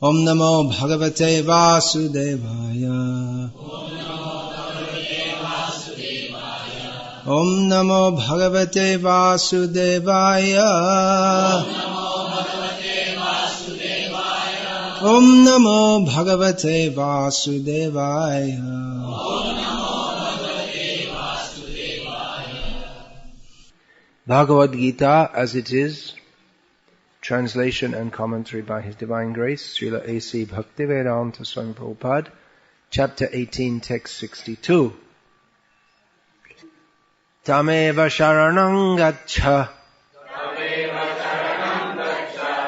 Om Namo Bhagavate Vasudevaya. Om Namo Bhagavate Vasudevaya. Om Namo Bhagavate Vasudevaya. Bhagavad-gita as it is, translation and commentary by His Divine Grace, Srila A.C. Bhakti-vedanta Swami Prabhupada, chapter 18, text 62. Tameva sharanam gaccha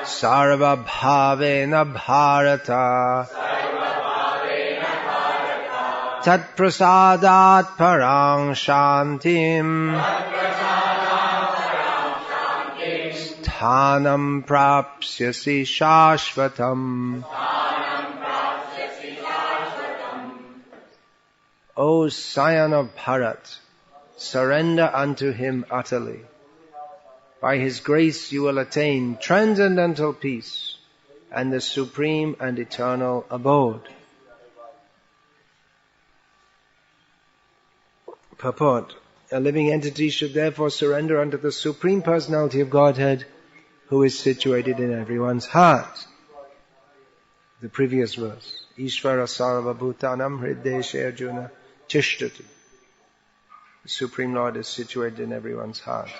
sarva bhavena bharata tat prasadat parang shantim Dhanam prapsyasi shashvatam. O Scion of Bharat, surrender unto him utterly. By his grace you will attain transcendental peace and the supreme and eternal abode. Purport. A living entity should therefore surrender unto the Supreme Personality of Godhead, who is situated in everyone's heart. The previous verse. Ishvara sarva bhutanam hrideshe arjuna tishtati. The Supreme Lord is situated in everyone's heart.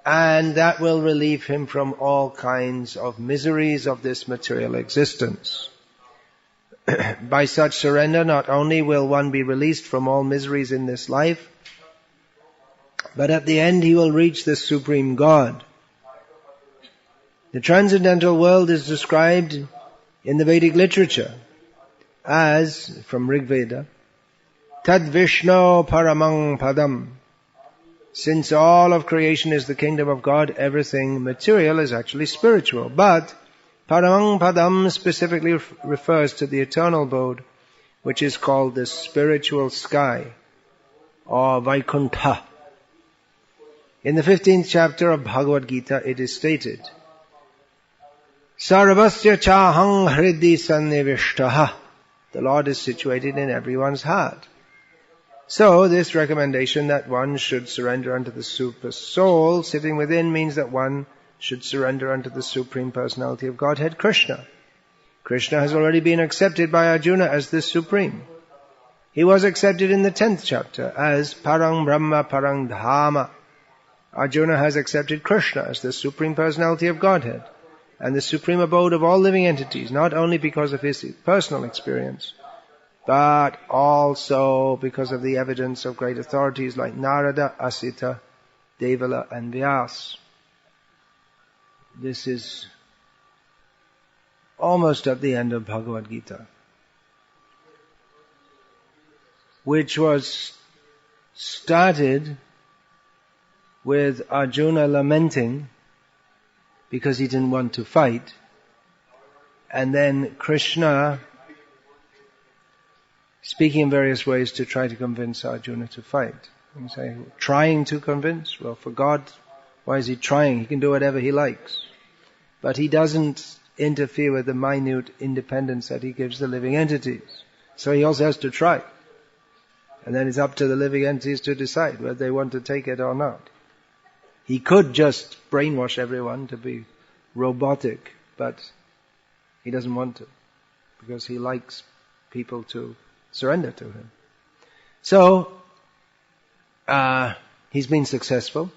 And that will relieve him from all kinds of miseries of this material existence. By such surrender, not only will one be released from all miseries in this life, but at the end he will reach the Supreme God. The transcendental world is described in the Vedic literature as, from Rig Veda, Tad Vishno Paramang Padam. Since all of creation is the kingdom of God, everything material is actually spiritual. But Paramang Padam specifically refers to the eternal abode, which is called the spiritual sky, or Vaikuntha. In the 15th chapter of Bhagavad-gita, it is stated, Sarvasya chahang hridi sannivishtaha. The Lord is situated in everyone's heart. So, this recommendation that one should surrender unto the Super Soul sitting within means that one should surrender unto the Supreme Personality of Godhead, Krishna. Krishna has already been accepted by Arjuna as the Supreme. He was accepted in the 10th chapter as Parang Brahma Parang Dhama. Arjuna has accepted Krishna as the Supreme Personality of Godhead and the supreme abode of all living entities, not only because of his personal experience, but also because of the evidence of great authorities like Narada, Asita, Devala and Vyas. This is almost at the end of Bhagavad-gita, which was started with Arjuna lamenting because he didn't want to fight, and then Krishna speaking in various ways to try to convince Arjuna to fight. You say, trying to convince? Well, for God, why is he trying? He can do whatever he likes. But he doesn't interfere with the minute independence that he gives the living entities. So he also has to try. And then it's up to the living entities to decide whether they want to take it or not. He could just brainwash everyone to be robotic, but he doesn't want to, because he likes people to surrender to him. So, he's been successful.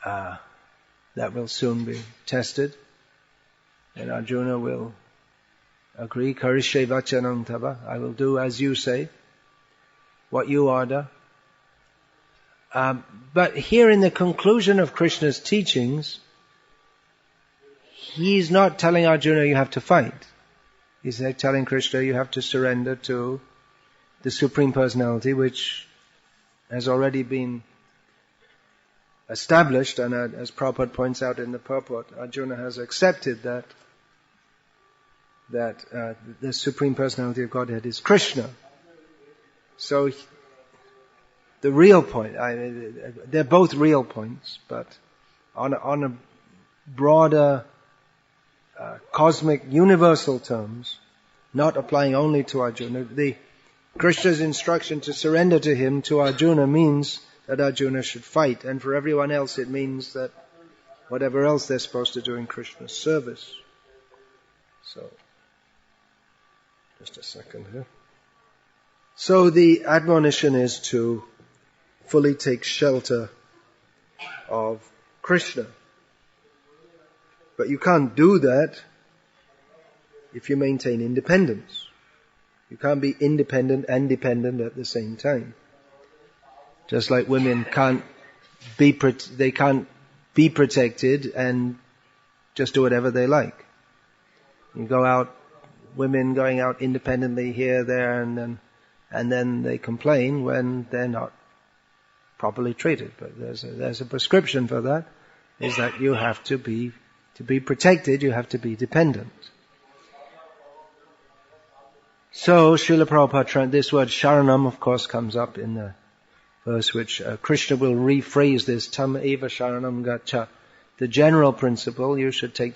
That will soon be tested. And Arjuna will agree, Karishe vachanam tava, I will do as you say, what you order. But here in the conclusion of Krishna's teachings, he's not telling Arjuna you have to fight. He's telling Krishna you have to surrender to the Supreme Personality, which has already been established, and as Prabhupada points out in the purport, Arjuna has accepted that the Supreme Personality of Godhead is Krishna. So the real point, they're both real points, but on a broader cosmic universal terms, not applying only to Arjuna. The Krishna's instruction to surrender to him, to Arjuna, means that Arjuna should fight, and for everyone else it means that whatever else they're supposed to do in Krishna's service. So, just a second here. So the admonition is to fully take shelter of Krishna. But you can't do that if you maintain independence. You can't be independent and dependent at the same time. Just like women can't be protected and just do whatever they like. You go out, women going out independently here, there, and then they complain when they're not properly treated. But there's a prescription for that, is that you have to be protected, you have to be dependent. So, Srila Prabhupada, this word sharanam, of course, comes up in the verse which Krishna will rephrase this, tam eva sharanam gacha. The general principle, you should take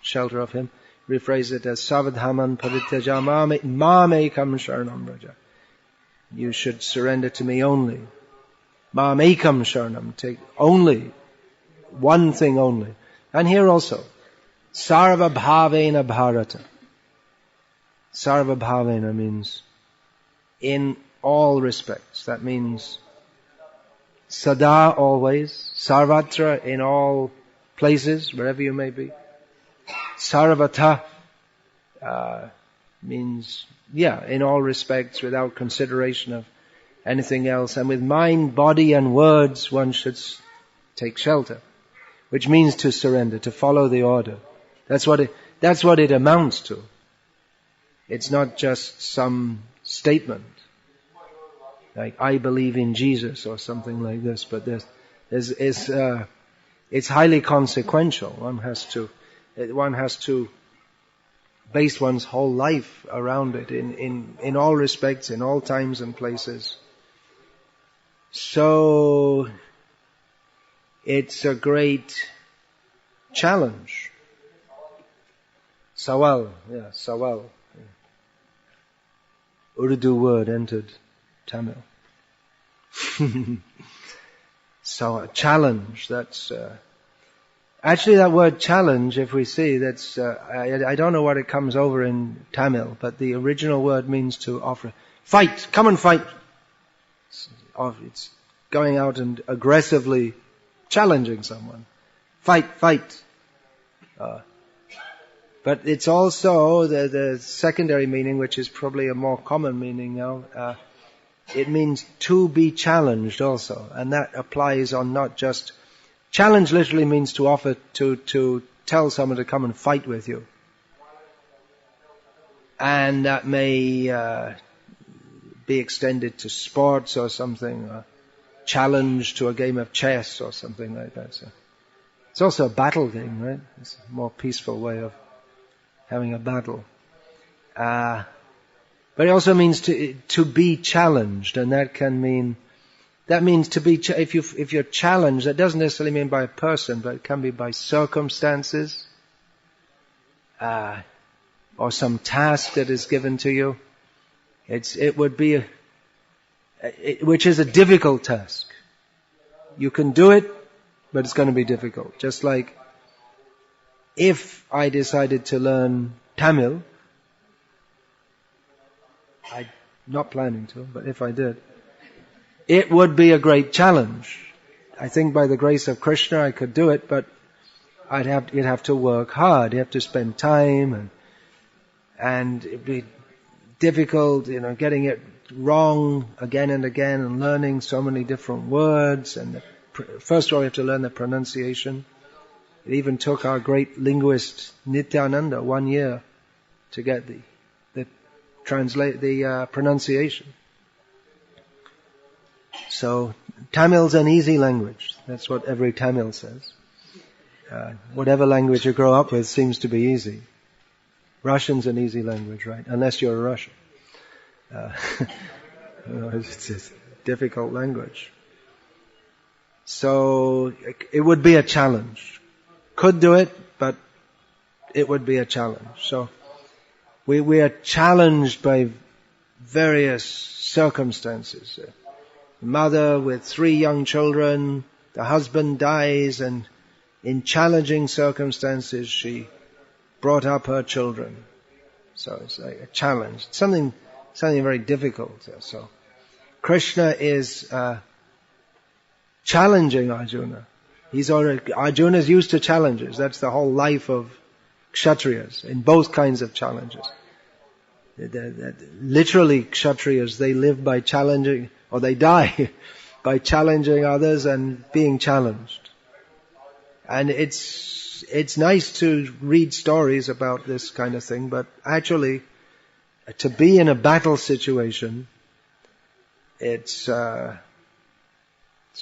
shelter of him, rephrase it as savadhaman parityaja mamekam sharanam raja. You should surrender to me only. Mamekam sharanam, take only, one thing only. And here also, sarva bhavena bharata. Sarva bhavena means in all respects. That means sada, always, sarvatra, in all places, wherever you may be. Sarvata means, in all respects, without consideration of anything else. And with mind, body and words, one should take shelter. Which means to surrender, to follow the order. That's what it amounts to. It's not just some statement, like I believe in Jesus or something like this, but it's highly consequential. One has to base one's whole life around it in all respects, in all times and places. So, it's a great challenge. Sawal. Urdu word entered Tamil. So a challenge, that's actually that word challenge, if we see, that's I don't know what it comes over in Tamil, but the original word means to offer. Fight! Come and fight! It's going out and aggressively challenging someone. Fight. But it's also the secondary meaning, which is probably a more common meaning now. It means to be challenged also. And that applies on not just... Challenge literally means to offer, to tell someone to come and fight with you. And that may be extended to sports or something, challenge to a game of chess or something like that. So it's also a battle game, right? It's a more peaceful way of having a battle. But it also means to be challenged, and that means to be, if you're challenged, that doesn't necessarily mean by a person, but it can be by circumstances, or some task that is given to you. It would be which is a difficult task. You can do it, but it's going to be difficult. Just like if I decided to learn Tamil, I'm not planning to, but if I did, it would be a great challenge. I think by the grace of Krishna I could do it, but you'd have to work hard. You have to spend time, and it'd be difficult, getting it wrong again and again, and learning so many different words. And first of all, you have to learn the pronunciation. It even took our great linguist Nityananda 1 year to get the pronunciation. So Tamil's an easy language. That's what every Tamil says. Whatever language you grow up with seems to be easy. Russian's an easy language, right? Unless you're a Russian. It's a difficult language. So it would be a challenge. Could do it, but it would be a challenge. So we are challenged by various circumstances. A mother with 3 young children, the husband dies, and in challenging circumstances she brought up her children. So it's like a challenge, something very difficult. So Krishna is challenging Arjuna. Arjuna's used to challenges. That's the whole life of Kshatriyas, in both kinds of challenges. Literally, Kshatriyas, they live by challenging, or they die by challenging others and being challenged. And it's nice to read stories about this kind of thing, but actually, to be in a battle situation, it's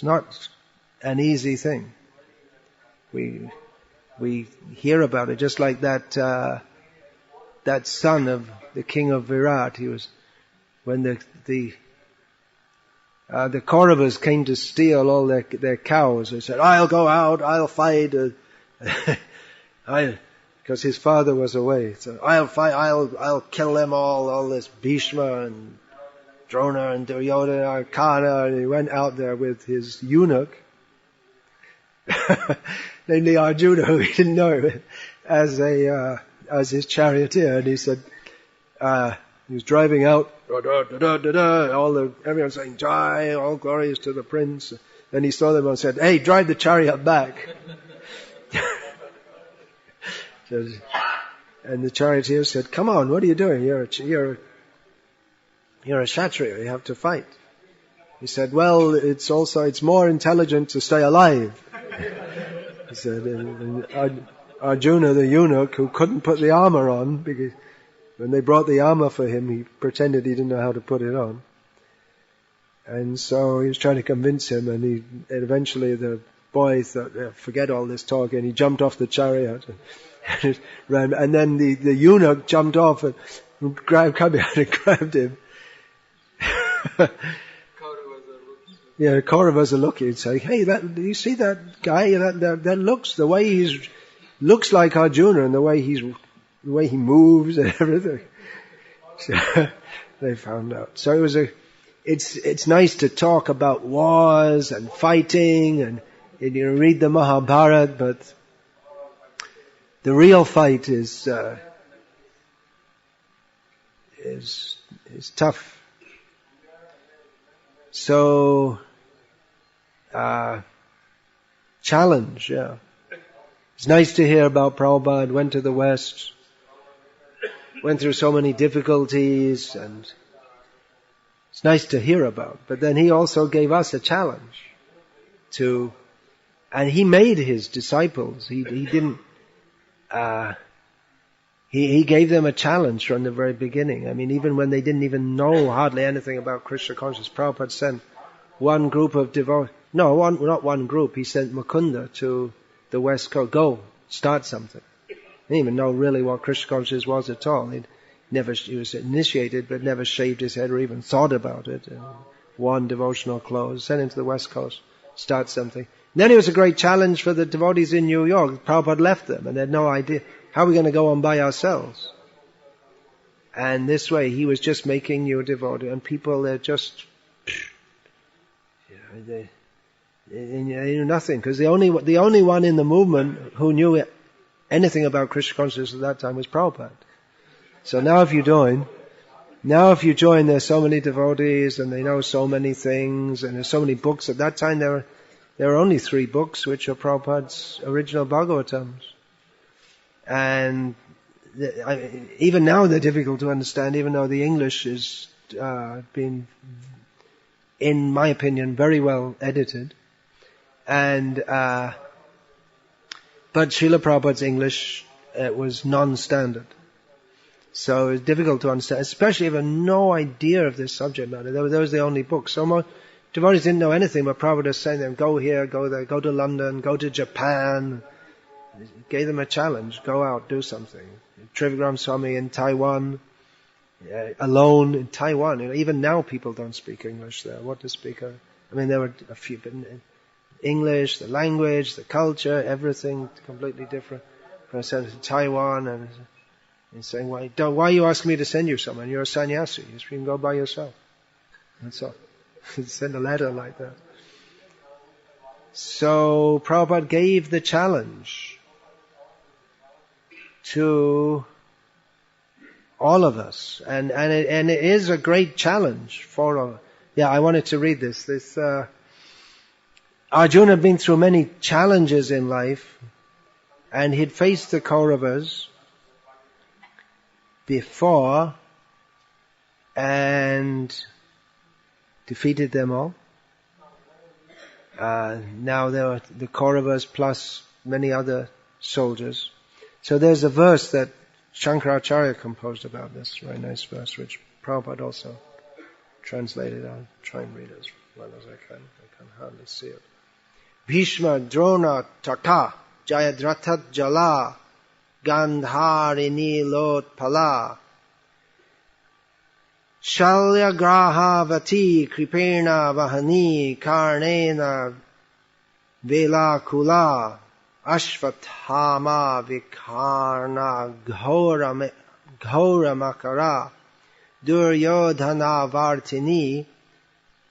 not an easy thing. We hear about it, just like that son of the king of Virat. He was, when the Kauravas came to steal all their cows, they said, "I'll go out, I'll fight," because his father was away. So I'll fight, I'll kill them all this Bhishma and Drona and Duryodhana, Arjuna, and he went out there with his eunuch, namely Arjuna, who he didn't know, as his charioteer, and he said, he was driving out, everyone's saying, "Jai, all glories to the prince." Then he saw them and said, "Hey, drive the chariot back." And the charioteer said, "Come on, what are you doing? You're a Kshatriya, you have to fight." He said, "Well, it's more intelligent to stay alive." He said, and Arjuna, the eunuch, who couldn't put the armor on, because when they brought the armor for him, he pretended he didn't know how to put it on. And so he was trying to convince him, and eventually the boy thought, forget all this talk, and he jumped off the chariot and ran. And then the eunuch jumped off and grabbed him. Yeah, Kauravas are looking and say, "Hey, do you see that guy? That looks, the way looks like Arjuna, and the way he moves and everything." So they found out. So it's nice to talk about wars and fighting and read the Mahabharata, but the real fight is tough. So, challenge, yeah. It's nice to hear about Prabhupada, went to the West, went through so many difficulties, and it's nice to hear about. But then he also gave us a challenge and he made his disciples. He didn't, he gave them a challenge from the very beginning. I mean, even when they didn't even know hardly anything about Krishna consciousness, Prabhupada sent one group of devotees. No, not one group. He sent Mukunda to the West Coast. Go, start something. He didn't even know really what Krishna consciousness was at all. He was initiated, but never shaved his head or even thought about it. Worn devotional clothes. Sent him to the West Coast, start something. And then it was a great challenge for the devotees in New York. Prabhupada left them, and they had no idea. How are we going to go on by ourselves? And this way, he was just making new devotees, and people, they're just, they knew nothing, because the only one in the movement who knew anything about Krishna consciousness at that time was Prabhupada. So now if you join, there's so many devotees, and they know so many things, and there's so many books. At that time, there were only 3 books, which are Prabhupada's original Bhagavatams. And even now they're difficult to understand, even though the English is been, in my opinion, very well edited. And but Srila Prabhupada's English was non-standard, so it's difficult to understand, especially if you have no idea of this subject matter. That was the only book. So most devotees didn't know anything, but Prabhupada was saying to them, go here, go there, go to London, go to Japan. Gave them a challenge, go out, do something. Trivikram Swami in Taiwan, alone in Taiwan. Even now people don't speak English there. What to speak? I mean, there were a few, but English, the language, the culture, everything completely different. sent to Taiwan, and he's saying, why are you asking me to send you someone? You're a sannyasi. You can go by yourself. That's all. Send a letter like that. So Prabhupada gave the challenge to all of us, and it is a great challenge for all. Yeah, I wanted to read this. Arjuna had been through many challenges in life, and he'd faced the Kauravas before and defeated them all. Now there are the Kauravas plus many other soldiers. So there's a verse that Shankaracharya composed about this, very nice verse, which Prabhupada also translated. I'll try and read as well as I can. I can hardly see it. Bhishma Drona Taka Jayadrathat Jala Gandharini Lotpala Shalya Grahavati Kripena Vahani Karnena Velakula Ashvathama Vikarna Ghora Makara Duryodhana Vartini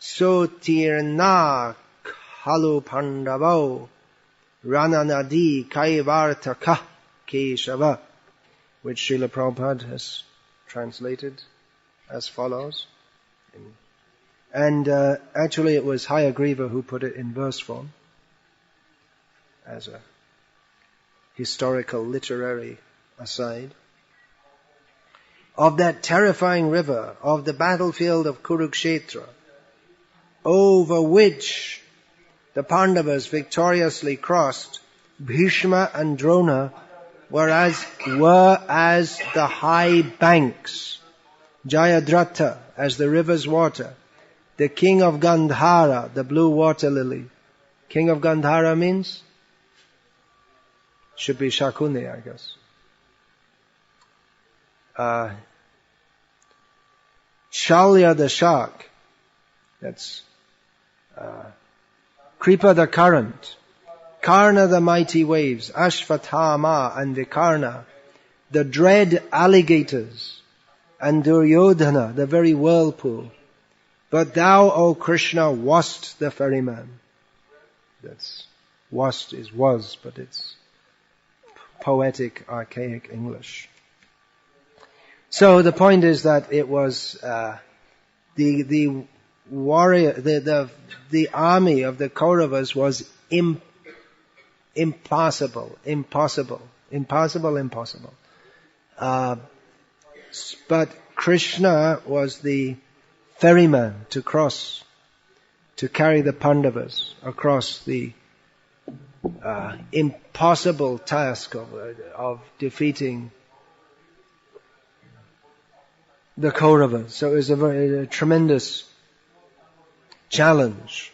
Sotirna Kalu Pandavo Rananadi Kaivartaka Keshava, which Srila Prabhupada has translated as follows. And actually it was Hayagriva who put it in verse form as a historical literary aside. Of that terrifying river, of the battlefield of Kurukshetra, over which the Pandavas victoriously crossed, Bhishma and Drona were as the high banks, Jayadratha as the river's water, the king of Gandhara, the blue water lily. King of Gandhara means? Should be Shakuni, I guess. Shalya the shark, that's Kripa the current, Karna the mighty waves, Ashvathama and Vikarna, the dread alligators, and Duryodhana, the very whirlpool. But thou, O Krishna, wast the ferryman. That's wast is was, but it's poetic, archaic English. So the point is that it was the warrior, the army of the Kauravas was impossible. But Krishna was the ferryman to cross, to carry the Pandavas across the impossible task of defeating the Kauravas. So it was a tremendous challenge.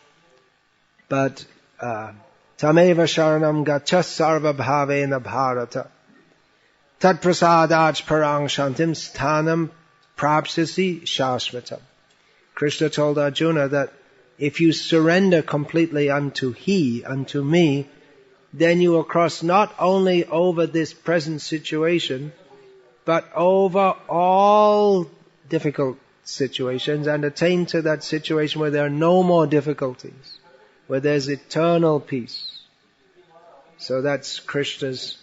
But Tameva Sharanam Gacha Sarva Bhavena Bharata Tat Prasadach Parang Shantim Sthanam Prapsisi Shashvatam. Krishna told Arjuna that if you surrender completely unto me, then you will cross not only over this present situation, but over all difficult situations and attain to that situation where there are no more difficulties, where there's eternal peace. So that's Krishna's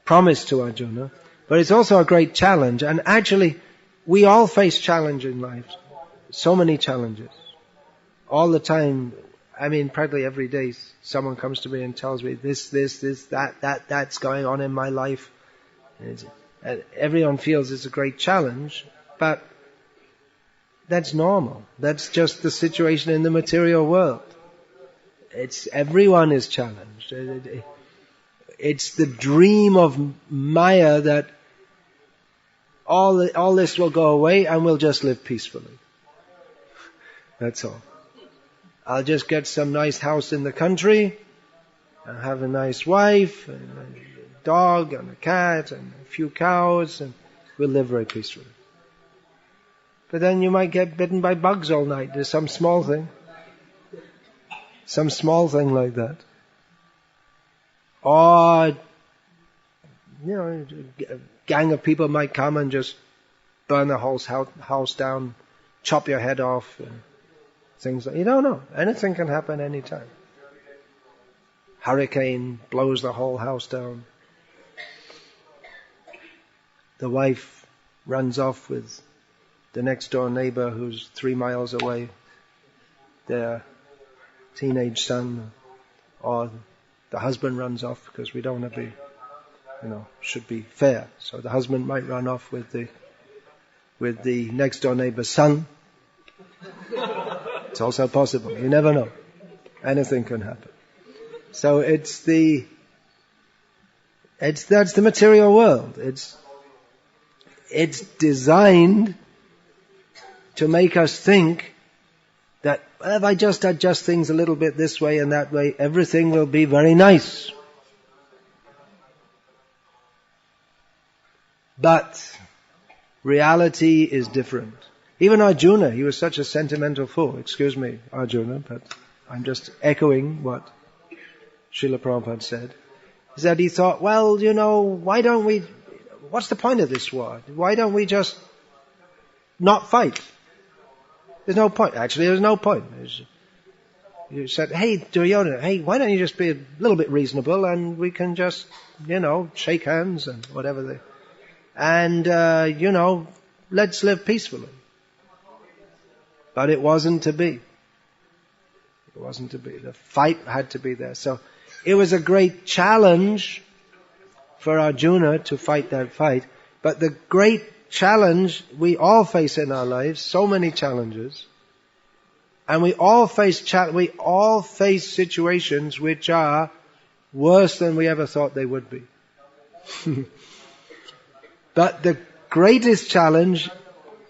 promise to Arjuna. But it's also a great challenge. And actually, we all face challenge in life. So many challenges. All the time. I mean, practically every day someone comes to me and tells me this, that's going on in my life. And everyone feels it's a great challenge, but that's normal. That's just the situation in the material world. Everyone is challenged. It's the dream of Maya that all this will go away and we'll just live peacefully. That's all. I'll just get some nice house in the country, and have a nice wife, and a dog, and a cat, and a few cows, and we'll live very peacefully. But then you might get bitten by bugs all night. There's some small thing like that. Or, a gang of people might come and just burn the whole house down, chop your head off, and things like, you don't know. Anything can happen anytime. Hurricane blows the whole house down. The wife runs off with the next door neighbor who's 3 miles away, their teenage son, or the husband runs off, because we don't want to be, should be fair. So the husband might run off with the next door neighbor's son. It's also possible. You never know. Anything can happen. So that's the material world. It's designed to make us think that, well, if I just adjust things a little bit this way and that way, everything will be very nice. But reality is different. Even Arjuna, he was such a sentimental fool. Excuse me, Arjuna, but I'm just echoing what Srila Prabhupada said. He said he thought, well, why don't we, what's the point of this war? Why don't we just not fight? There's no point. Actually, there's no point. You said, hey, Duryodhana, hey, why don't you just be a little bit reasonable and we can just, shake hands and whatever and, let's live peacefully. But it wasn't to be. It wasn't to be. The fight had to be there. So it was a great challenge for Arjuna to fight that fight. But the great challenge we all face in our lives, so many challenges, and we all face situations which are worse than we ever thought they would be. But the greatest challenge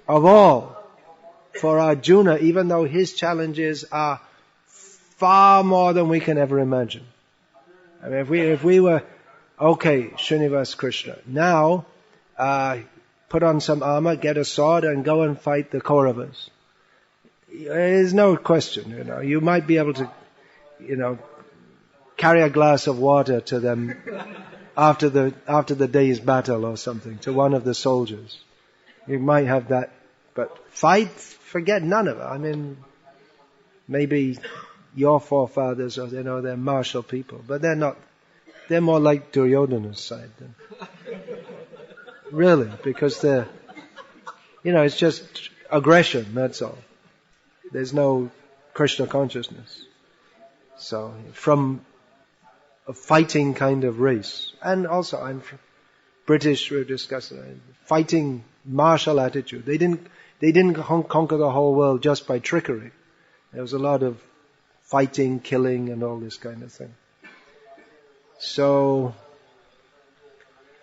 of all for Arjuna, even though his challenges are far more than we can ever imagine. I mean, if we were, okay, Srinivas Krishna, now put on some armor, get a sword, and go and fight the Kauravas. There's no question, You might be able to, carry a glass of water to them after the day's battle or something, to one of the soldiers. You might have that, but fight, forget none of it. I mean, maybe your forefathers, or they're martial people, but they're not. They're more like Duryodhana's side than really, because they're, it's just aggression. That's all. There's no Krishna consciousness. So from a fighting kind of race, and also I'm British. We're discussing fighting martial attitude. They didn't conquer the whole world just by trickery. There was a lot of fighting, killing, and all this kind of thing. So,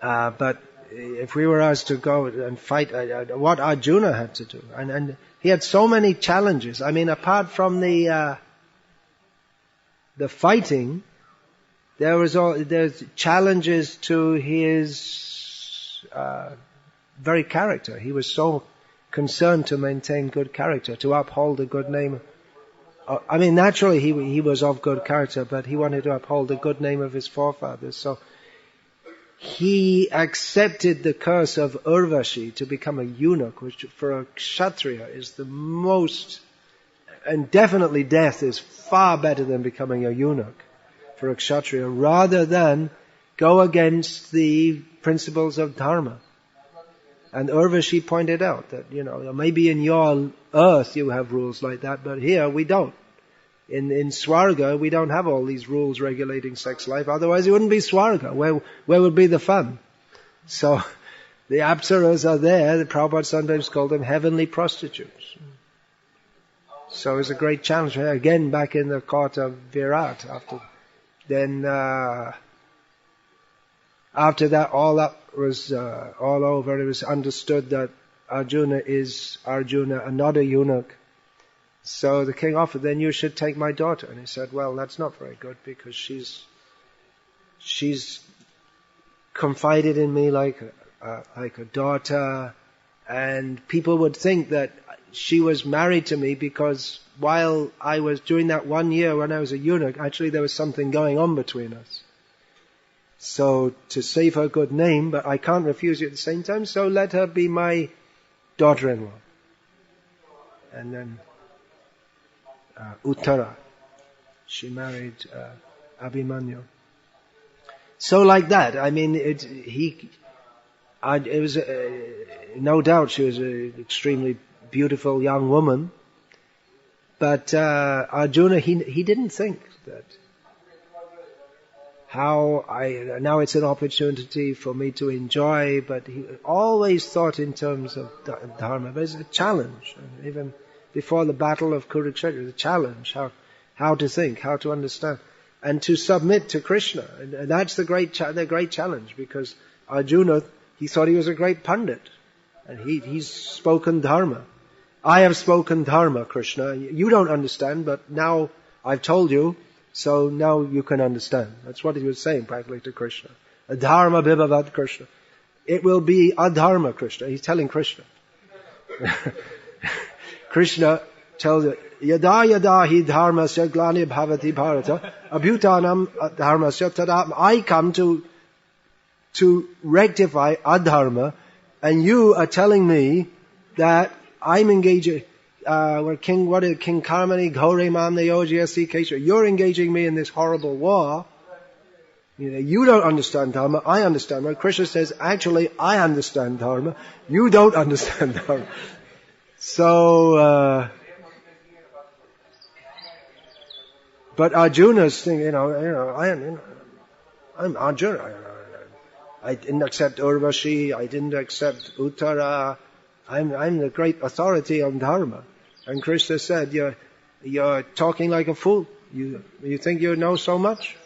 but if we were asked to go and fight, what Arjuna had to do, and he had so many challenges. I mean, apart from the fighting, there's challenges to his very character. He was so concerned to maintain good character, to uphold the good name. I mean, naturally he was of good character, but he wanted to uphold the good name of his forefathers. So he accepted the curse of Urvashi to become a eunuch, which for a Kshatriya is the most, and definitely death is far better than becoming a eunuch for a Kshatriya, rather than go against the principles of Dharma. And Urvashi pointed out that, maybe in your earth you have rules like that, but here we don't. In Swarga, we don't have all these rules regulating sex life, otherwise it wouldn't be Swarga. Where would be the fun? So, the Apsaras are there, the Prabhupada sometimes called them heavenly prostitutes. So it's a great challenge. Again, back in the court of Virat, after that, all that was all over. It was understood that Arjuna is Arjuna and not a eunuch. So the king offered, then you should take my daughter. And he said, well, that's not very good, because she's confided in me like a daughter, and people would think that she was married to me because while I was during that 1 year when I was a eunuch, actually there was something going on between us. So to save her good name, but I can't refuse you at the same time, so let her be my daughter-in-law. And then Uttara, she married Abhimanyu. So like that, I mean, it was no doubt she was an extremely beautiful young woman, but Arjuna, he didn't think that now it's an opportunity for me to enjoy, but he always thought in terms of dharma. But it's a challenge, even before the battle of Kurukshetra, the challenge, how to think, how to understand, and to submit to Krishna. And that's the great challenge, because Arjuna, he thought he was a great pandit, and he's spoken dharma. I have spoken dharma, Krishna. You don't understand, but now I've told you, so now you can understand. That's what he was saying practically to Krishna. Adharma bhibhavad Krishna. It will be adharma, Krishna. He's telling Krishna. Krishna tells it, yada yada hi dharmasya glani bhavati bharata abhutanam dharmasya tadam. I come to rectify adharma, and you are telling me that I'm engaging, King Karmani Ghore Mamne Yojyasi Kesha. You're engaging me in this horrible war. You don't understand dharma, I understand. Right? Krishna says, actually, I understand dharma. You don't understand dharma. So, but Arjuna's thing, I'm Arjuna. I didn't accept Urvashi. I didn't accept Uttara. I'm the great authority on dharma. And Krishna said, you're talking like a fool. You think you know so much?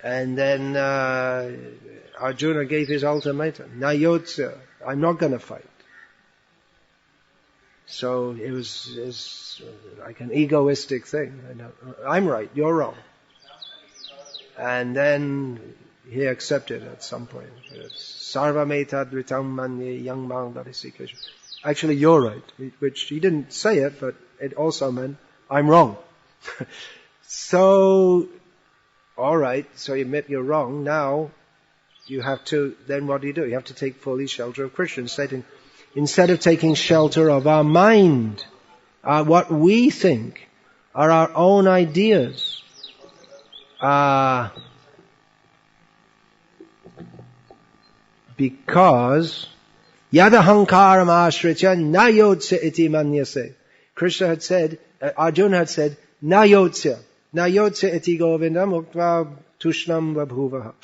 And then Arjuna gave his ultimatum. Nayotsa, I'm not going to fight. So it was like an egoistic thing. I'm right, you're wrong. And then he accepted at some point. Sarvametad ritam manye yang mang darisi Krishna. Actually, you're right. Which he didn't say it, but it also meant, I'm wrong. So, alright, so you admit you're wrong. Now, you have to, then what do? You have to take fully shelter of Krishna. Instead of taking shelter of our mind, what we think are our own ideas, because yadahankaram ashritya nayotsya iti manyase. Krishna had said, Arjuna had said, nayotsya iti govindam uktva tushnam vabhuvaha.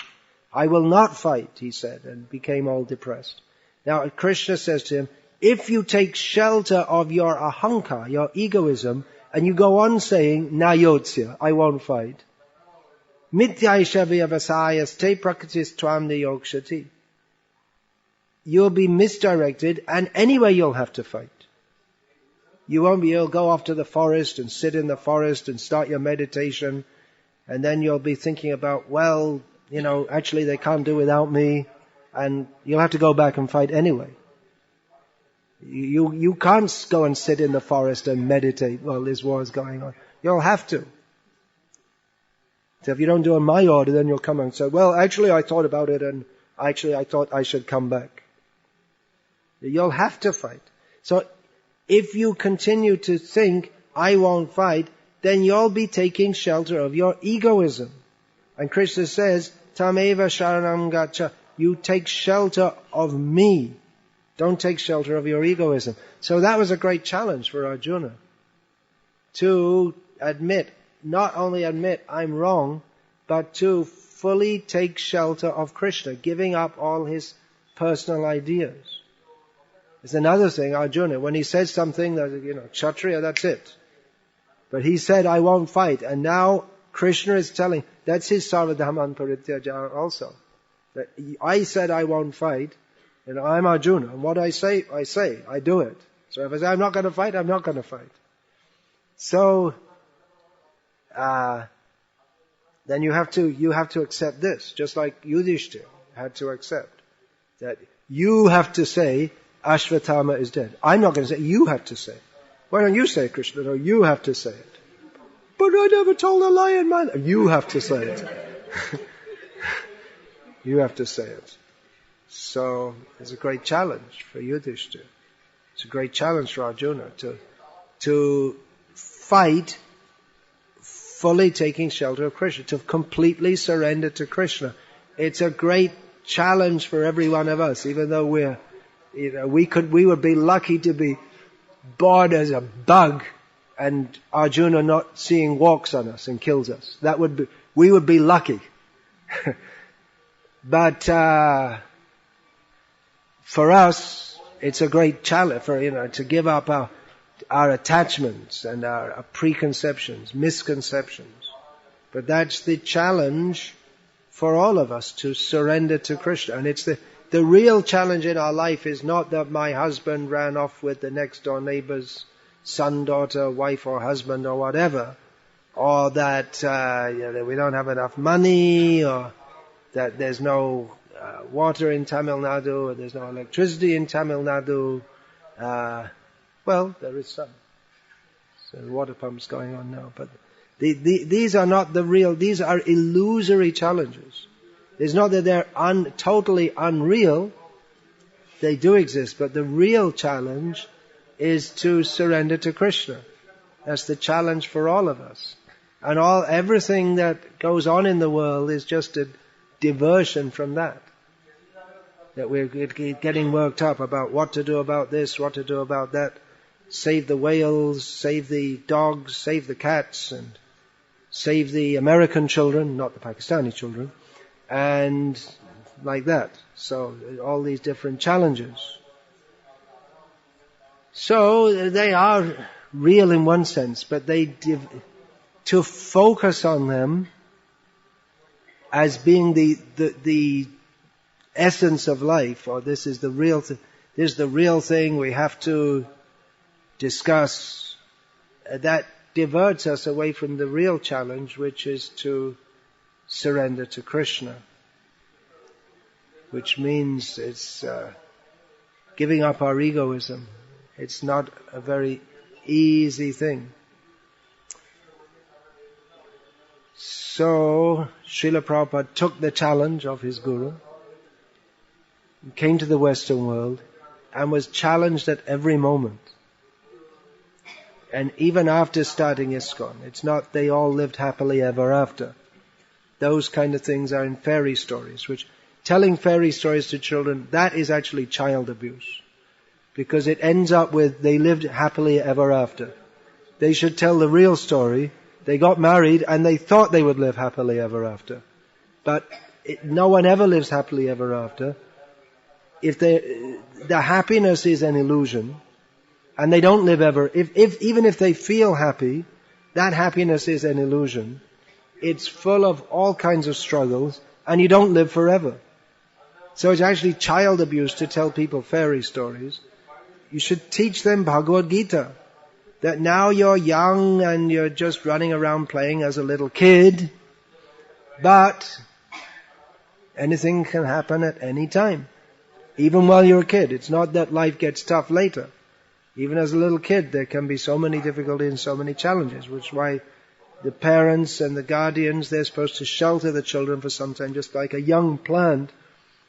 I will not fight, he said, and became all depressed. Now Krishna says to him, if you take shelter of your ahankar, your egoism, and you go on saying, nayotsya, I won't fight, mityaisha vyavasayas te prakritis tvam niyokshati. You'll be misdirected, and anyway you'll have to fight. You won't be able to go off to the forest and sit in the forest and start your meditation, and then you'll be thinking about, well, actually they can't do without me, and you'll have to go back and fight anyway. You can't go and sit in the forest and meditate while this war is going on. You'll have to. So if you don't do it in my order, then you'll come and say, well, actually I thought about it, and actually I thought I should come back. You'll have to fight. So if you continue to think, I won't fight, then you'll be taking shelter of your egoism. And Krishna says, Tameva sharanam gacha. You take shelter of me. Don't take shelter of your egoism. So that was a great challenge for Arjuna. To not only admit I'm wrong, but to fully take shelter of Krishna, giving up all his personal ideas. There's another thing, Arjuna, when he says something that, Kshatriya, that's it. But he said, I won't fight. And now Krishna is telling, that's his Sarvadhaman Parityaja also. That I said I won't fight, and I'm Arjuna. And what I say, I do it. So if I say I'm not going to fight, I'm not going to fight. So, then you have to accept this, just like Yudhishthira had to accept that you have to say Ashvatthama is dead. I'm not going to say, you have to say it. Why don't you say it, Krishna? No, you have to say it. But I never told a lie in my life. You have to say it. You have to say it. So it's a great challenge for Yudhishthira. It's a great challenge for Arjuna to fight fully taking shelter of Krishna, to completely surrender to Krishna. It's a great challenge for every one of us, even though we would be lucky to be born as a bug and Arjuna not seeing walks on us and kills us. We would be lucky. But for us, it's a great challenge to give up our attachments and our preconceptions, misconceptions. But that's the challenge for all of us, to surrender to Krishna. And it's the real challenge in our life is not that my husband ran off with the next door neighbor's son, daughter, wife or husband or whatever, or that we don't have enough money, or that there's no water in Tamil Nadu, or there's no electricity in Tamil Nadu. Well, there is some. So the water pump's going on now, but these are not the real, these are illusory challenges. It's not that they're totally unreal. They do exist, but the real challenge is to surrender to Krishna. That's the challenge for all of us. And everything that goes on in the world is just a diversion from that. That we're getting worked up about what to do about this, what to do about that. Save the whales, save the dogs, save the cats, and save the American children, not the Pakistani children, and like that. So all these different challenges. So they are real in one sense, but to focus on them as being the essence of life, or this is the real thing we have to discuss, that diverts us away from the real challenge, which is to surrender to Krishna, which means it's giving up our egoism. It's not a very easy thing. So Srila Prabhupada took the challenge of his guru, came to the Western world, and was challenged at every moment. And even after starting ISKCON, it's not they all lived happily ever after. Those kind of things are in fairy stories, which telling fairy stories to children, that is actually child abuse. Because it ends up with they lived happily ever after. They should tell the real story. They got married and they thought they would live happily ever after. But no one ever lives happily ever after. If the happiness is an illusion, and they don't live ever, even if they feel happy, that happiness is an illusion. It's full of all kinds of struggles, and you don't live forever. So it's actually child abuse to tell people fairy stories. You should teach them Bhagavad-gita. That now you're young and you're just running around playing as a little kid, but anything can happen at any time. Even while you're a kid. It's not that life gets tough later. Even as a little kid, there can be so many difficulties and so many challenges, which is why the parents and the guardians, they're supposed to shelter the children for some time, just like a young plant.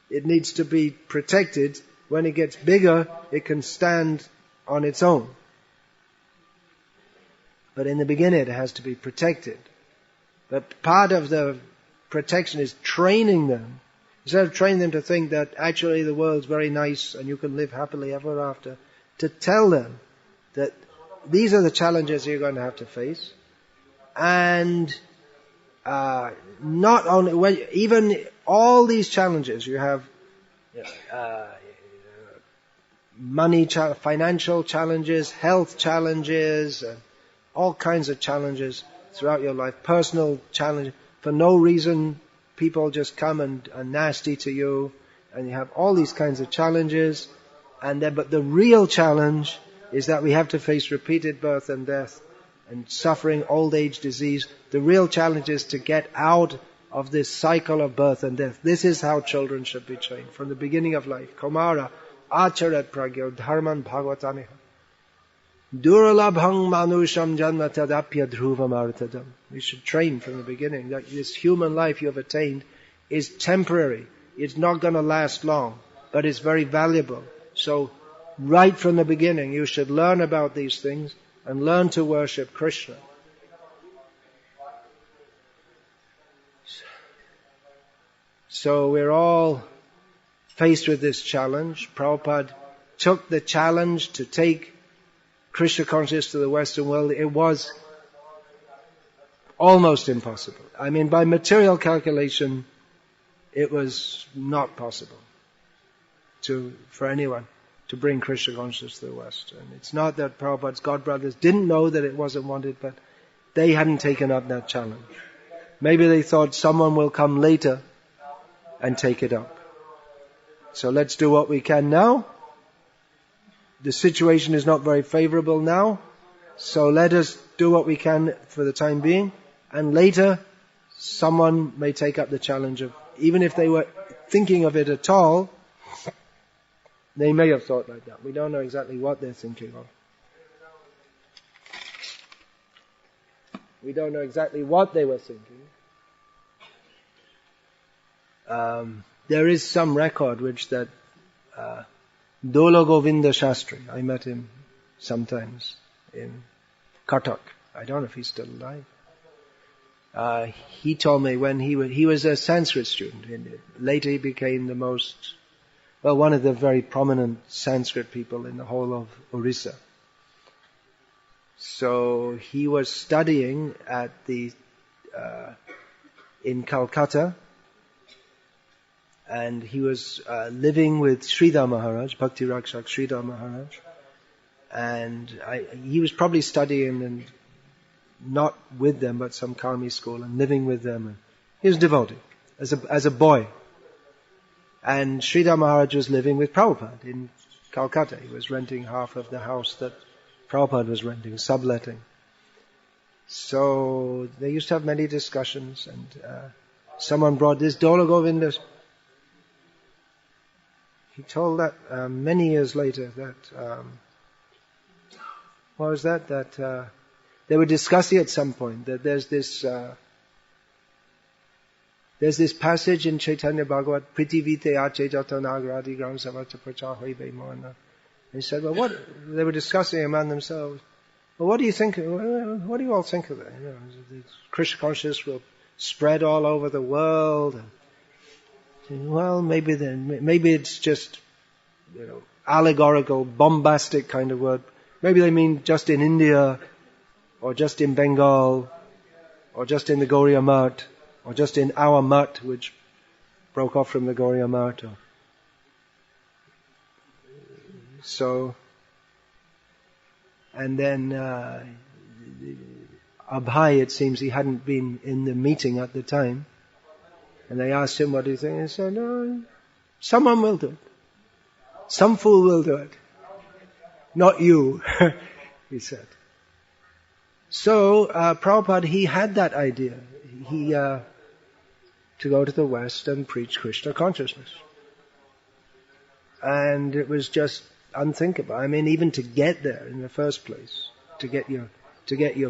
It needs to be protected. When it gets bigger, it can stand on its own. But in the beginning, it has to be protected. But part of the protection is training them. Instead of training them to think that actually the world's very nice and you can live happily ever after, to tell them that these are the challenges you're going to have to face. And not only, even all these challenges, you have money, financial challenges, health challenges, all kinds of challenges throughout your life, personal challenges. For no reason, people just come and are nasty to you, and you have all these kinds of challenges. But the real challenge is that we have to face repeated birth and death and suffering, old age, disease. The real challenge is to get out of this cycle of birth and death. This is how children should be trained from the beginning of life. Komara, acharat pragyo, dharman bhagavataniha. Duralabhang manusham janma tadapya dhruvam artadam. We should train from the beginning that this human life you have attained is temporary. It's not going to last long, but it's very valuable. So, right from the beginning, you should learn about these things and learn to worship Krishna. So we're all faced with this challenge. Prabhupada took the challenge to take Krishna consciousness to the Western world. It was almost impossible. I mean, by material calculation, it was not possible for anyone to bring Krishna consciousness to the West. And it's not that Prabhupada's godbrothers didn't know that it wasn't wanted, but they hadn't taken up that challenge. Maybe they thought someone will come later and take it up. So let's do what we can now. The situation is not very favorable now, so let us do what we can for the time being, and later someone may take up the challenge of, even if they were thinking of it at all, they may have thought like that. We don't know exactly what they're thinking of. We don't know exactly what they were thinking. There is some record that Dola Govinda Shastri, I met him sometimes in Kathak. I don't know if he's still alive. He told me when he was a Sanskrit student. Later he became one of the very prominent Sanskrit people in the whole of Orissa. So he was studying in Calcutta, and he was living with Srila Maharaj, Bhakti Rakshak Srila Maharaj, and he was probably studying and not with them, but some Karmi school, and living with them. And he was devotee as a boy. And Srila Maharaj was living with Prabhupada in Calcutta. He was renting half of the house that Prabhupada was renting, subletting. So they used to have many discussions, and someone brought this Dola Govinda. He told that many years later that what was that? That they were discussing at some point that there's this passage in Chaitanya Bhagavat, Pritivite Achejatanagradi Gram Savata Prachahoibe Mohana. They said, well, what? They were discussing among themselves. Well, what do you think? What do you all think of that? Krishna consciousness will spread all over the world. Well, maybe it's just, allegorical, bombastic kind of word. Maybe they mean just in India, or just in Bengal, or just in the Gauriya Math, or just in our Math, which broke off from the Gauriya Math. So, and then Abhay, it seems he hadn't been in the meeting at the time. And they asked him, what do you think? He said, no, someone will do it. Some fool will do it. Not you, he said. So, Prabhupada, he had that idea. To go to the West and preach Krishna consciousness. And it was just unthinkable. I mean, even to get there in the first place, to get your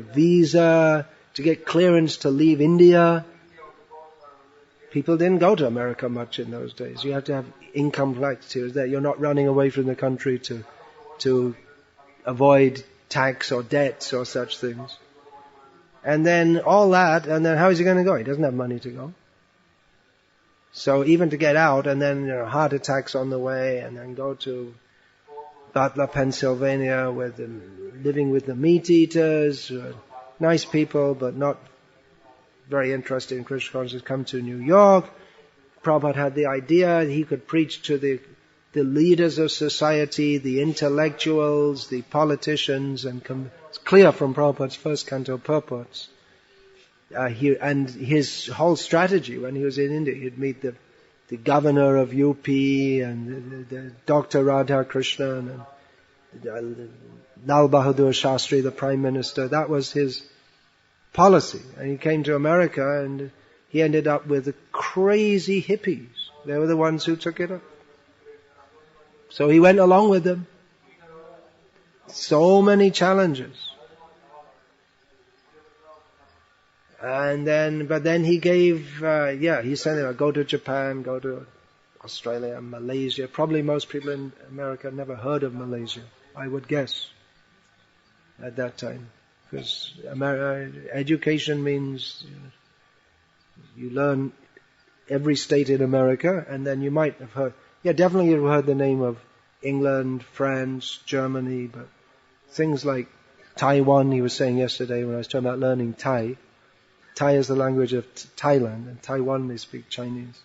visa, to get clearance to leave India. People didn't go to America much in those days. You had to have income factors that you're not running away from the country to avoid tax or debts or such things. And then all that, and then how is he going to go? He doesn't have money to go. So even to get out, and then heart attacks on the way, and then go to Butler, Pennsylvania, living with the meat eaters, nice people, but not very interested in Krishna consciousness. Come to New York. Prabhupada had the idea he could preach to the leaders of society, the intellectuals, the politicians, and it's clear from Prabhupada's first canto purports. And his whole strategy when he was in India, he'd meet the governor of UP and the Dr. Radha Krishnan and Lal Bahadur Shastri, the Prime Minister. That was his policy. And he came to America and he ended up with the crazy hippies. They were the ones who took it up. So he went along with them. So many challenges. But then he gave, he said, go to Japan, go to Australia, Malaysia. Probably most people in America never heard of Malaysia, I would guess, at that time. Because education means you learn every state in America, and then you might have heard, definitely you've heard the name of England, France, Germany, but things like Taiwan, he was saying yesterday when I was talking about learning Thai. Thai is the language of Thailand, and Taiwan they speak Chinese.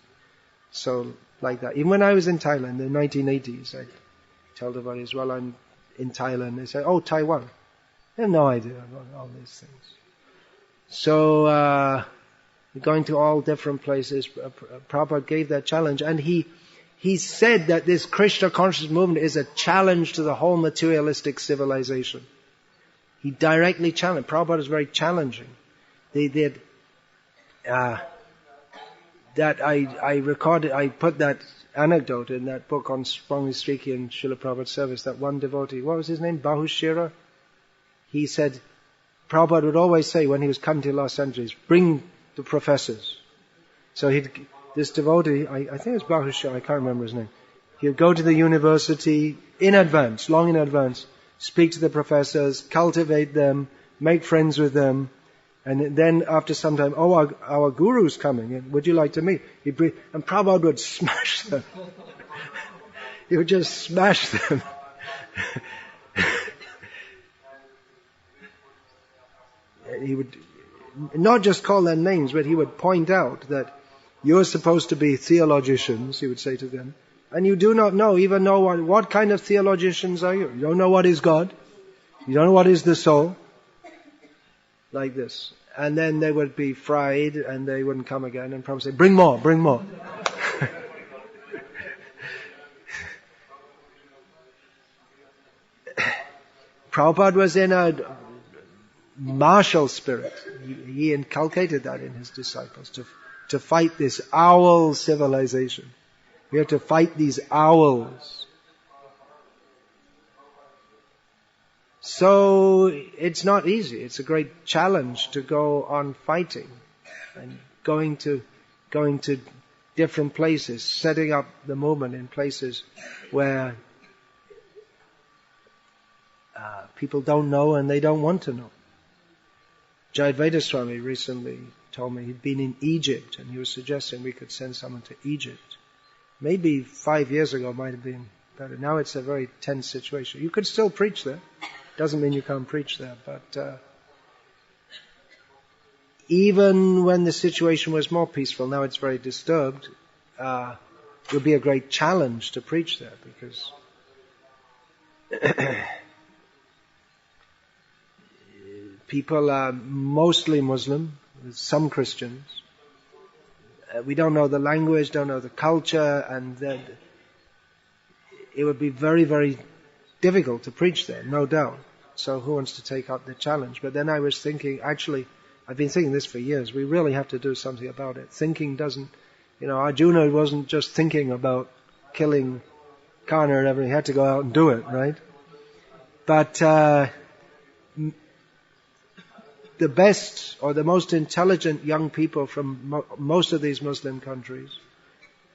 So, like that. Even when I was in Thailand in the 1980s, I told everybody as well, I'm in Thailand. They say, oh, Taiwan. They have no idea about all these things. So, going to all different places, Prabhupada gave that challenge, and he said that this Krishna conscious movement is a challenge to the whole materialistic civilization. He directly challenged. Prabhupada is very challenging. They did, that I put that anecdote in that book on Swami and Srila Prabhupada's service, that one devotee, what was his name? Bahushira? He said, Prabhupada would always say when he was coming to Los Angeles, bring the professors. So this devotee, I think it was Bahushira, I can't remember his name. He would go to the university in advance, long in advance, speak to the professors, cultivate them, make friends with them, and then after some time, our guru's coming, would you like to meet? And Prabhupada would smash them. He would just smash them. He would not just call them names, but he would point out that you're supposed to be theologians, he would say to them, and you do not even know what kind of theologians are you. You don't know what is God. You don't know what is the soul. Like this. And then they would be fried and they wouldn't come again, and Prabhupada would say, bring more, bring more. Prabhupada was in a martial spirit. He inculcated that in his disciples, to fight this owl civilization. We have to fight these owls. So it's not easy. It's a great challenge to go on fighting and going to different places, setting up the movement in places where people don't know and they don't want to know. Jayadvaita Swami recently told me he'd been in Egypt, and he was suggesting we could send someone to Egypt. Maybe 5 years ago might have been better. Now it's a very tense situation. You could still preach there. Doesn't mean you can't preach there, but even when the situation was more peaceful, now it's very disturbed, it would be a great challenge to preach there, because people are mostly Muslim, some Christians. We don't know the language, don't know the culture, and it would be very, very difficult to preach there, no doubt. So who wants to take up the challenge? But then I was thinking, actually, I've been thinking this for years, we really have to do something about it. Thinking doesn't, Arjuna wasn't just thinking about killing Karna and everything, he had to go out and do it, right? But the best or the most intelligent young people from most of these Muslim countries,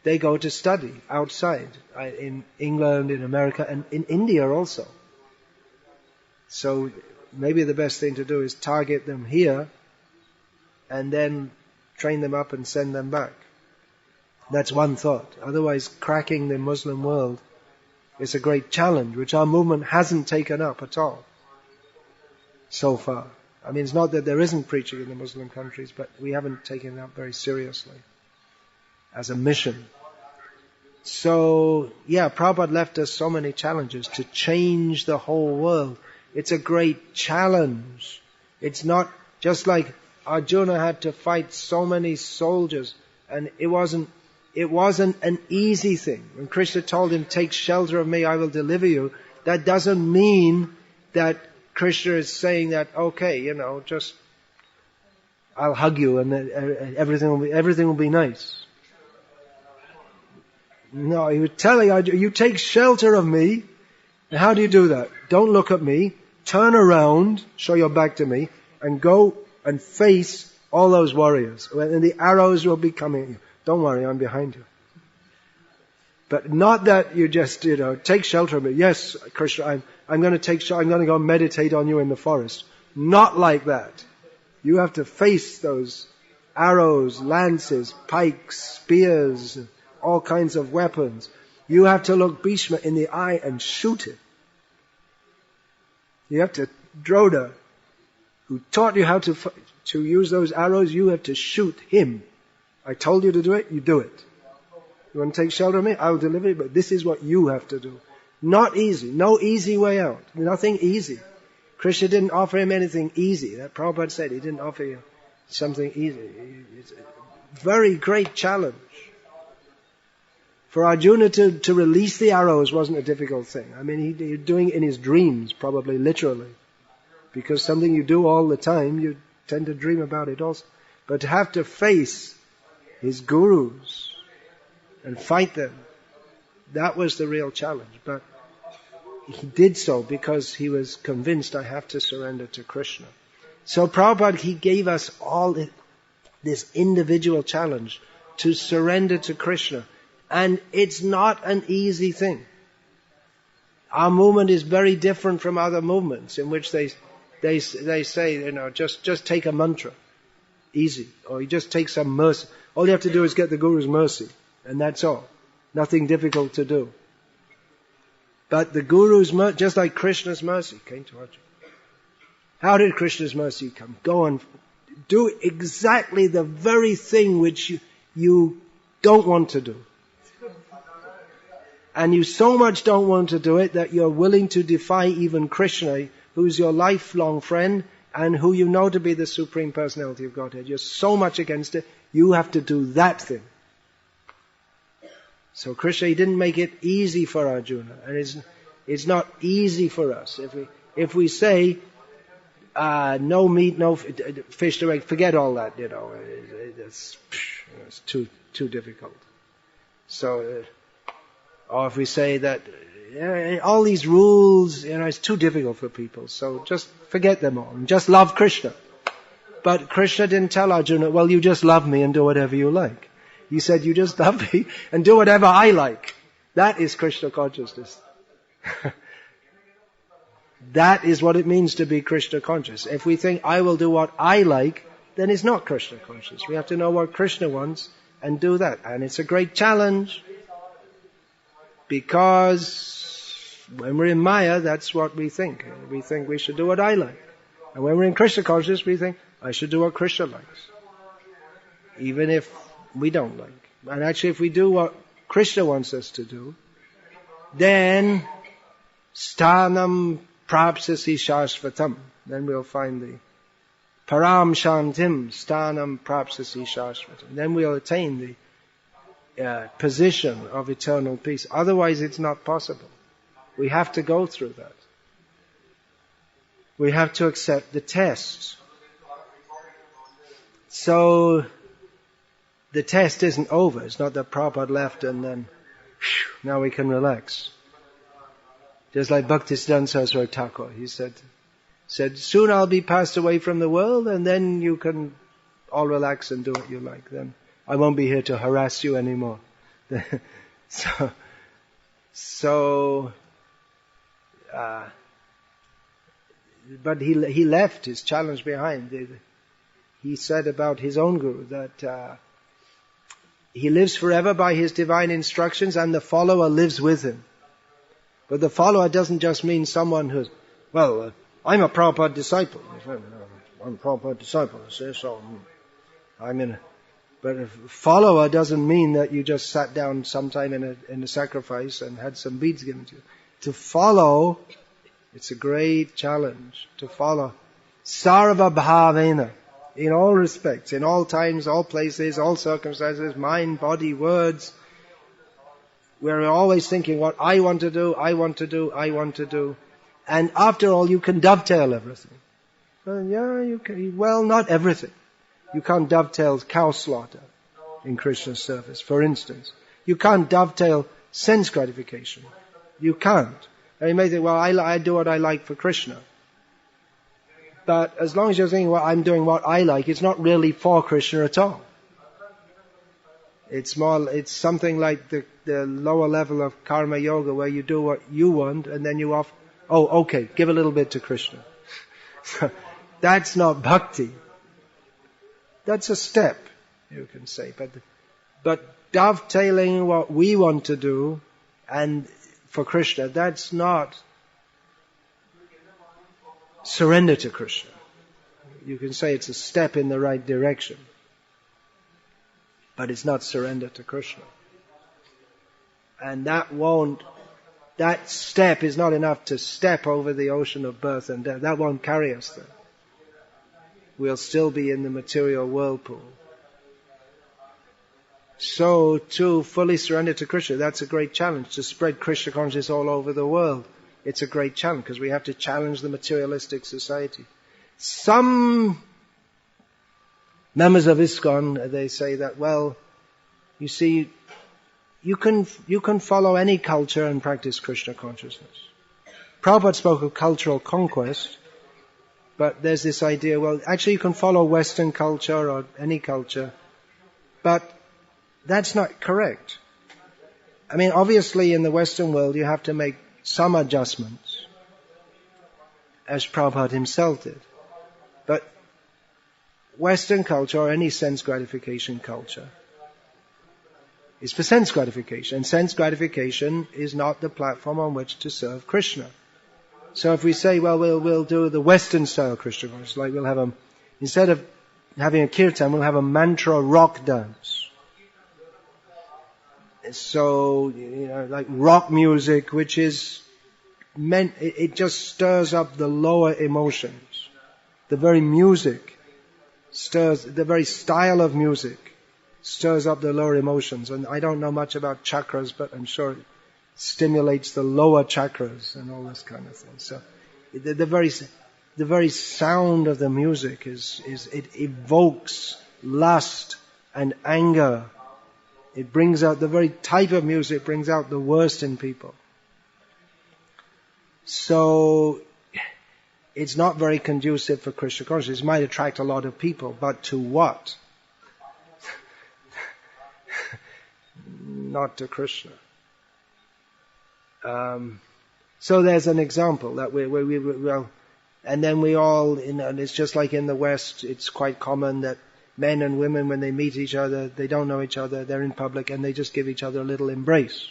they go to study outside, in England, in America, and in India also. So maybe the best thing to do is target them here and then train them up and send them back. That's one thought. Otherwise, cracking the Muslim world is a great challenge, which our movement hasn't taken up at all so far. I mean, it's not that there isn't preaching in the Muslim countries, but we haven't taken it up very seriously as a mission. So, Prabhupada left us so many challenges to change the whole world. It's a great challenge. It's not just like Arjuna had to fight so many soldiers, and it wasn't an easy thing. When Krishna told him, take shelter of me, I will deliver you, that doesn't mean that Krishna is saying that, okay, just I'll hug you and everything will be nice. No, he was telling Arjuna, you take shelter of me. And how do you do that? don't look at me, turn around, show your back to me, and go and face all those warriors. And the arrows will be coming at you. Don't worry, I'm behind you. But not that you just, take shelter of me. Yes, Krishna, I'm going to take shelter. I'm going to go meditate on you in the forest. Not like that. You have to face those arrows, lances, pikes, spears, all kinds of weapons. You have to look Bhishma in the eye and shoot him. You have to, Droda, who taught you how to use those arrows, you have to shoot him. I told you to do it, you do it. You want to take shelter of me? I'll deliver it, but this is what you have to do. Not easy. No easy way out. Nothing easy. Krishna didn't offer him anything easy. That Prabhupada said he didn't offer you something easy. It's a very great challenge. For Arjuna to release the arrows wasn't a difficult thing. I mean, he's doing it in his dreams, probably literally. Because something you do all the time, you tend to dream about it also. But to have to face his gurus and fight them, that was the real challenge. But he did so because he was convinced, I have to surrender to Krishna. So Prabhupada, he gave us all this individual challenge to surrender to Krishna. And it's not an easy thing. Our movement is very different from other movements in which they say, just take a mantra. Easy. Or you just take some mercy. All you have to do is get the Guru's mercy. And that's all. Nothing difficult to do. But the Guru's mercy, just like Krishna's mercy, came to Arjuna. How did Krishna's mercy come? Go and do exactly the very thing which you don't want to do. And you so much don't want to do it that you're willing to defy even Krishna, who's your lifelong friend and who you know to be the Supreme Personality of Godhead. You're so much against it, you have to do that thing. So Krishna, he didn't make it easy for Arjuna. And it's not easy for us. If we say, no meat, no fish direct, forget all that, it's too difficult. So, or if we say that all these rules, it's too difficult for people, so just forget them all and just love Krishna. But Krishna didn't tell Arjuna, well, you just love me and do whatever you like. He said, you just love me and do whatever I like. That is Krishna consciousness. That is what it means to be Krishna conscious. If we think, I will do what I like, then it's not Krishna conscious. We have to know what Krishna wants and do that. And it's a great challenge. Because when we're in Maya, that's what we think. We think we should do what I like. And when we're in Krishna consciousness, we think, I should do what Krishna likes. Even if we don't like. And actually, if we do what Krishna wants us to do, then sthanam prapsasi shashvatam. Then we'll find the param shantim sthanam prapsasi shashvatam. Then we'll attain the position of eternal peace. Otherwise, it's not possible. We have to go through that. We have to accept the test. So, the test isn't over. It's not that Prabhupada left and then, now we can relax. Just like Bhaktisiddhanta Saraswati Thakur, he said, soon I'll be passed away from the world and then you can all relax and do what you like. Then I won't be here to harass you anymore. But he left his challenge behind. He said about his own Guru that he lives forever by his divine instructions and the follower lives with him. But the follower doesn't just mean someone who's, I'm a Prabhupada disciple. I'm a Prabhupada disciple, so but a follower doesn't mean that you just sat down sometime in a sacrifice and had some beads given to you. To follow, it's a great challenge. To follow. Sarva bhavena. In all respects, in all times, all places, all circumstances, mind, body, words. We're always thinking what I want to do, I want to do, I want to do. And after all, you can dovetail everything. You can. Well, not everything. You can't dovetail cow slaughter in Krishna's service, for instance. You can't dovetail sense gratification. You can't. And you may think, well, I do what I like for Krishna. But as long as you're thinking, well, I'm doing what I like, it's not really for Krishna at all. It's something like the lower level of karma yoga where you do what you want and then you okay, give a little bit to Krishna. That's not bhakti. That's a step, you can say. But dovetailing what we want to do and for Krishna, that's not surrender to Krishna. You can say it's a step in the right direction, but it's not surrender to Krishna. And that step is not enough to step over the ocean of birth and death. That won't carry us there. We'll still be in the material whirlpool. So to fully surrender to Krishna, that's a great challenge. To spread Krishna consciousness all over the world, it's a great challenge because we have to challenge the materialistic society. Some members of ISKCON, they say that, well, you see, you can follow any culture and practice Krishna consciousness. Prabhupada spoke of cultural conquest, but there's this idea, well, actually you can follow Western culture or any culture, but that's not correct. I mean, obviously in the Western world you have to make some adjustments, as Prabhupada himself did. But Western culture or any sense gratification culture is for sense gratification. And sense gratification is not the platform on which to serve Krishna. So if we say, well, we'll do the Western style Krishna consciousness, like we'll have instead of having a kirtan, we'll have a mantra rock dance. So, like rock music, which is meant, it just stirs up the lower emotions. The very music the very style of music stirs up the lower emotions. And I don't know much about chakras, but I'm sure it stimulates the lower chakras and all this kind of thing. So, the very sound of the music it evokes lust and anger. It brings out, the very type of music brings out the worst in people. So, it's not very conducive for Krishna consciousness. It might attract a lot of people, but to what? Not to Krishna. So there's an example that and then we all, and it's just like in the West, it's quite common that men and women, when they meet each other, they don't know each other, they're in public, and they just give each other a little embrace.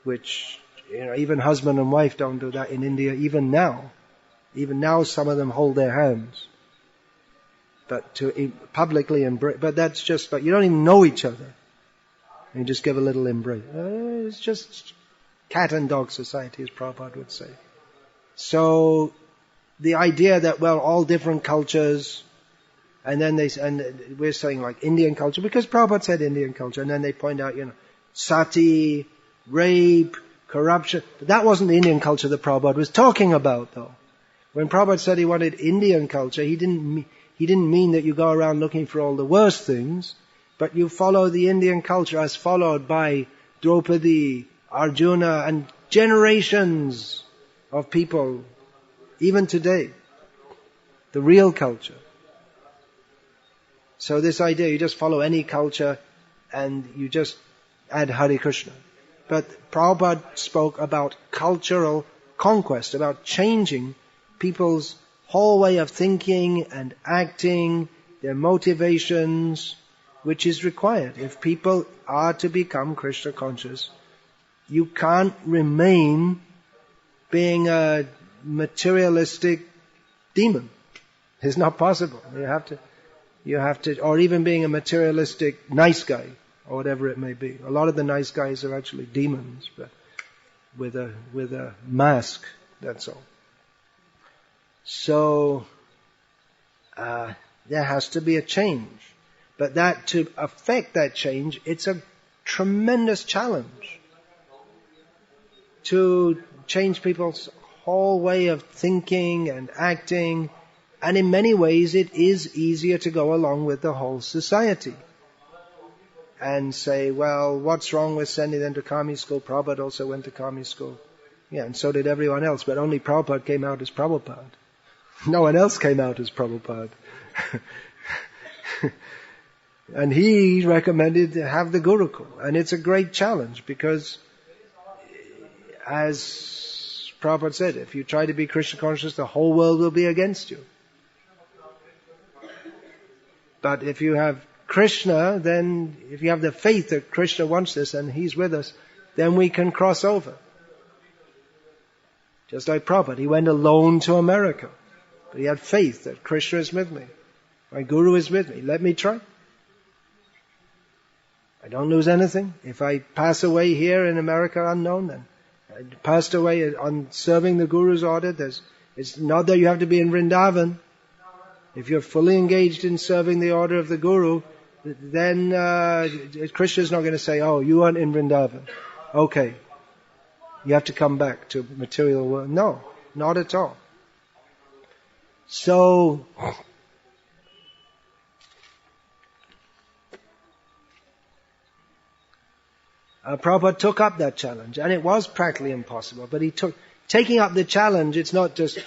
Which, even husband and wife don't do that in India, even now. Even now some of them hold their hands. But to publicly embrace, but you don't even know each other. You just give a little embrace. It's just cat and dog society, as Prabhupada would say. So, the idea that, well, all different cultures, and then we're saying like Indian culture, because Prabhupada said Indian culture, and then they point out, sati, rape, corruption. But that wasn't the Indian culture that Prabhupada was talking about, though. When Prabhupada said he wanted Indian culture, he didn't mean that you go around looking for all the worst things, but you follow the Indian culture as followed by Draupadi, Arjuna, and generations of people, even today. The real culture. So this idea, you just follow any culture and you just add Hare Krishna. But Prabhupada spoke about cultural conquest, about changing people's whole way of thinking and acting, their motivations, which is required. If people are to become Krishna conscious, you can't remain being a materialistic demon. It's not possible. You have to, or even being a materialistic nice guy, or whatever it may be. A lot of the nice guys are actually demons, but with a mask, that's all. So, there has to be a change. But to affect that change, it's a tremendous challenge. To change people's whole way of thinking and acting. And in many ways, it is easier to go along with the whole society. And say, well, what's wrong with sending them to Kami school? Prabhupada also went to Kami school. Yeah, and so did everyone else, but only Prabhupada came out as Prabhupada. No one else came out as Prabhupada. And he recommended to have the Gurukul. And it's a great challenge because, as Prabhupada said, if you try to be Krishna conscious, the whole world will be against you. But if you have Krishna, then if you have the faith that Krishna wants this and He's with us, then we can cross over. Just like Prabhupada, he went alone to America. But he had faith that Krishna is with me. My Guru is with me. Let me try. I don't lose anything. If I pass away here in America unknown, then I passed away on serving the Guru's order. It's not that you have to be in Vrindavan. If you're fully engaged in serving the order of the Guru, then Krishna's not going to say, oh, you weren't in Vrindavan. Okay. You have to come back to material world. No, not at all. So, Prabhupada took up that challenge, and it was practically impossible, but taking up the challenge, it's not just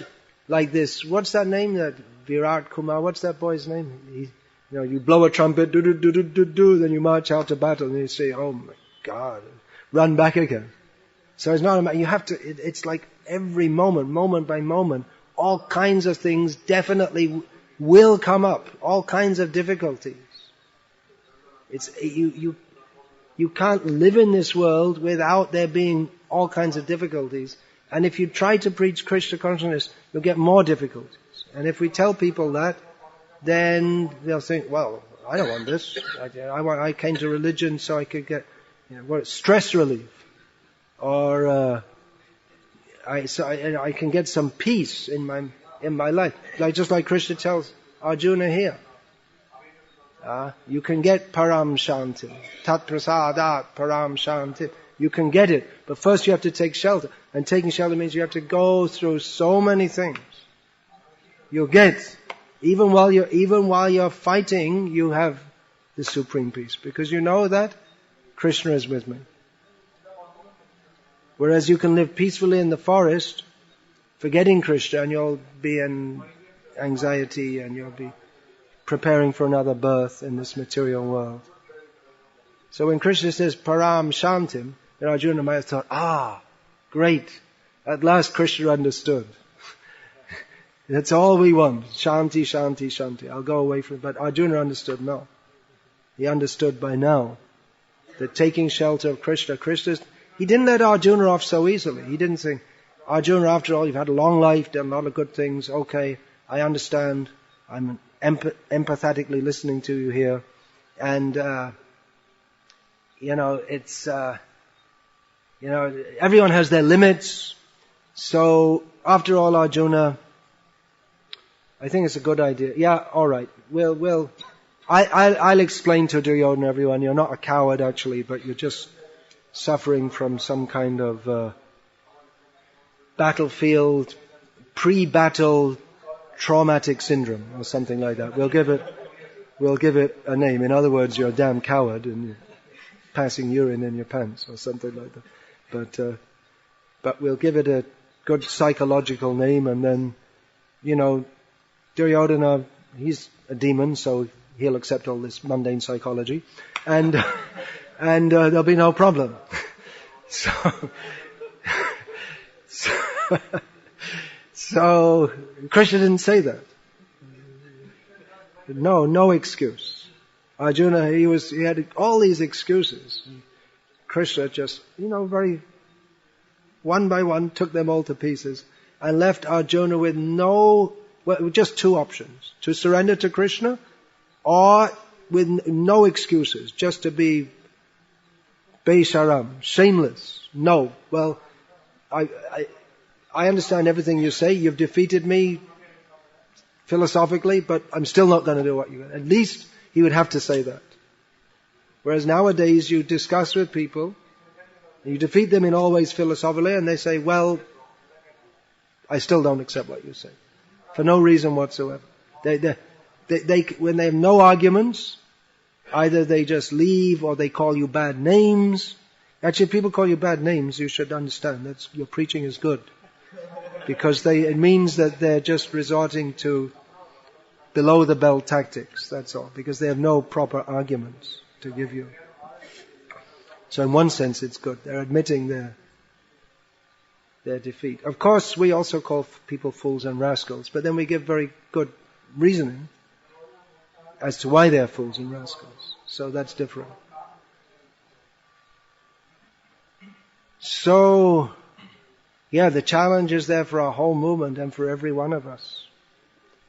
like this, what's that name, that Virat Kumar, what's that boy's name? You blow a trumpet, do, then you march out to battle, and you say, oh my God, run back again. So it's not a matter, you have to, it's like every moment by moment, all kinds of things definitely will come up, all kinds of difficulties. You can't live in this world without there being all kinds of difficulties. And if you try to preach Krishna consciousness, you'll get more difficulties. And if we tell people that, then they'll think, well, I don't want this. I came to religion so I could get stress relief. Or I can get some peace in my life. Just like Krishna tells Arjuna here. You can get param shanti. Tat prasadat param shanti. You can get it. But first you have to take shelter. And taking shelter means you have to go through so many things. You'll get, even while you're fighting, you have the supreme peace. Because you know that Krishna is with me. Whereas you can live peacefully in the forest, forgetting Krishna, and you'll be in anxiety and you'll be preparing for another birth in this material world. So when Krishna says param shantim, then Arjuna might have thought, great, at last Krishna understood. That's all we want. Shanti, shanti, shanti. I'll go away from it. But Arjuna understood, no. He understood by now that taking shelter of Krishna, he didn't let Arjuna off so easily. He didn't think, Arjuna, after all, you've had a long life, done a lot of good things, okay, I understand, I'm empathetically listening to you here, and, everyone has their limits, so after all, Arjuna, I think it's a good idea. Yeah, alright, I'll explain to Duryodhana, everyone, you're not a coward actually, but you're just suffering from some kind of battlefield, pre-battle traumatic syndrome or something like that. We'll give it a name. In other words, you're a damn coward and you're passing urine in your pants or something like that. But we'll give it a good psychological name, and then, Duryodhana, he's a demon, so he'll accept all this mundane psychology, and there'll be no problem. So Krishna didn't say that. No excuse. Arjuna, he had all these excuses. Krishna just, very one by one took them all to pieces and left Arjuna with just two options: to surrender to Krishna, or with no excuses, just to be Beisharam, shameless. No. Well, I understand everything you say. You've defeated me philosophically, but I'm still not going to do what you want. At least he would have to say that. Whereas nowadays you discuss with people, you defeat them in all ways philosophically, and they say, well, I still don't accept what you say. For no reason whatsoever. They when they have no arguments, either they just leave or they call you bad names, Actually, if people call you bad names, you should understand that your preaching is good. Because it means that they're just resorting to below the belt tactics, that's all. Because they have no proper arguments to give you. So in one sense it's good. They're admitting their defeat. Of course, we also call people fools and rascals, but then we give very good reasoning as to why they're fools and rascals. So that's different. So, yeah, the challenge is there for our whole movement and for every one of us.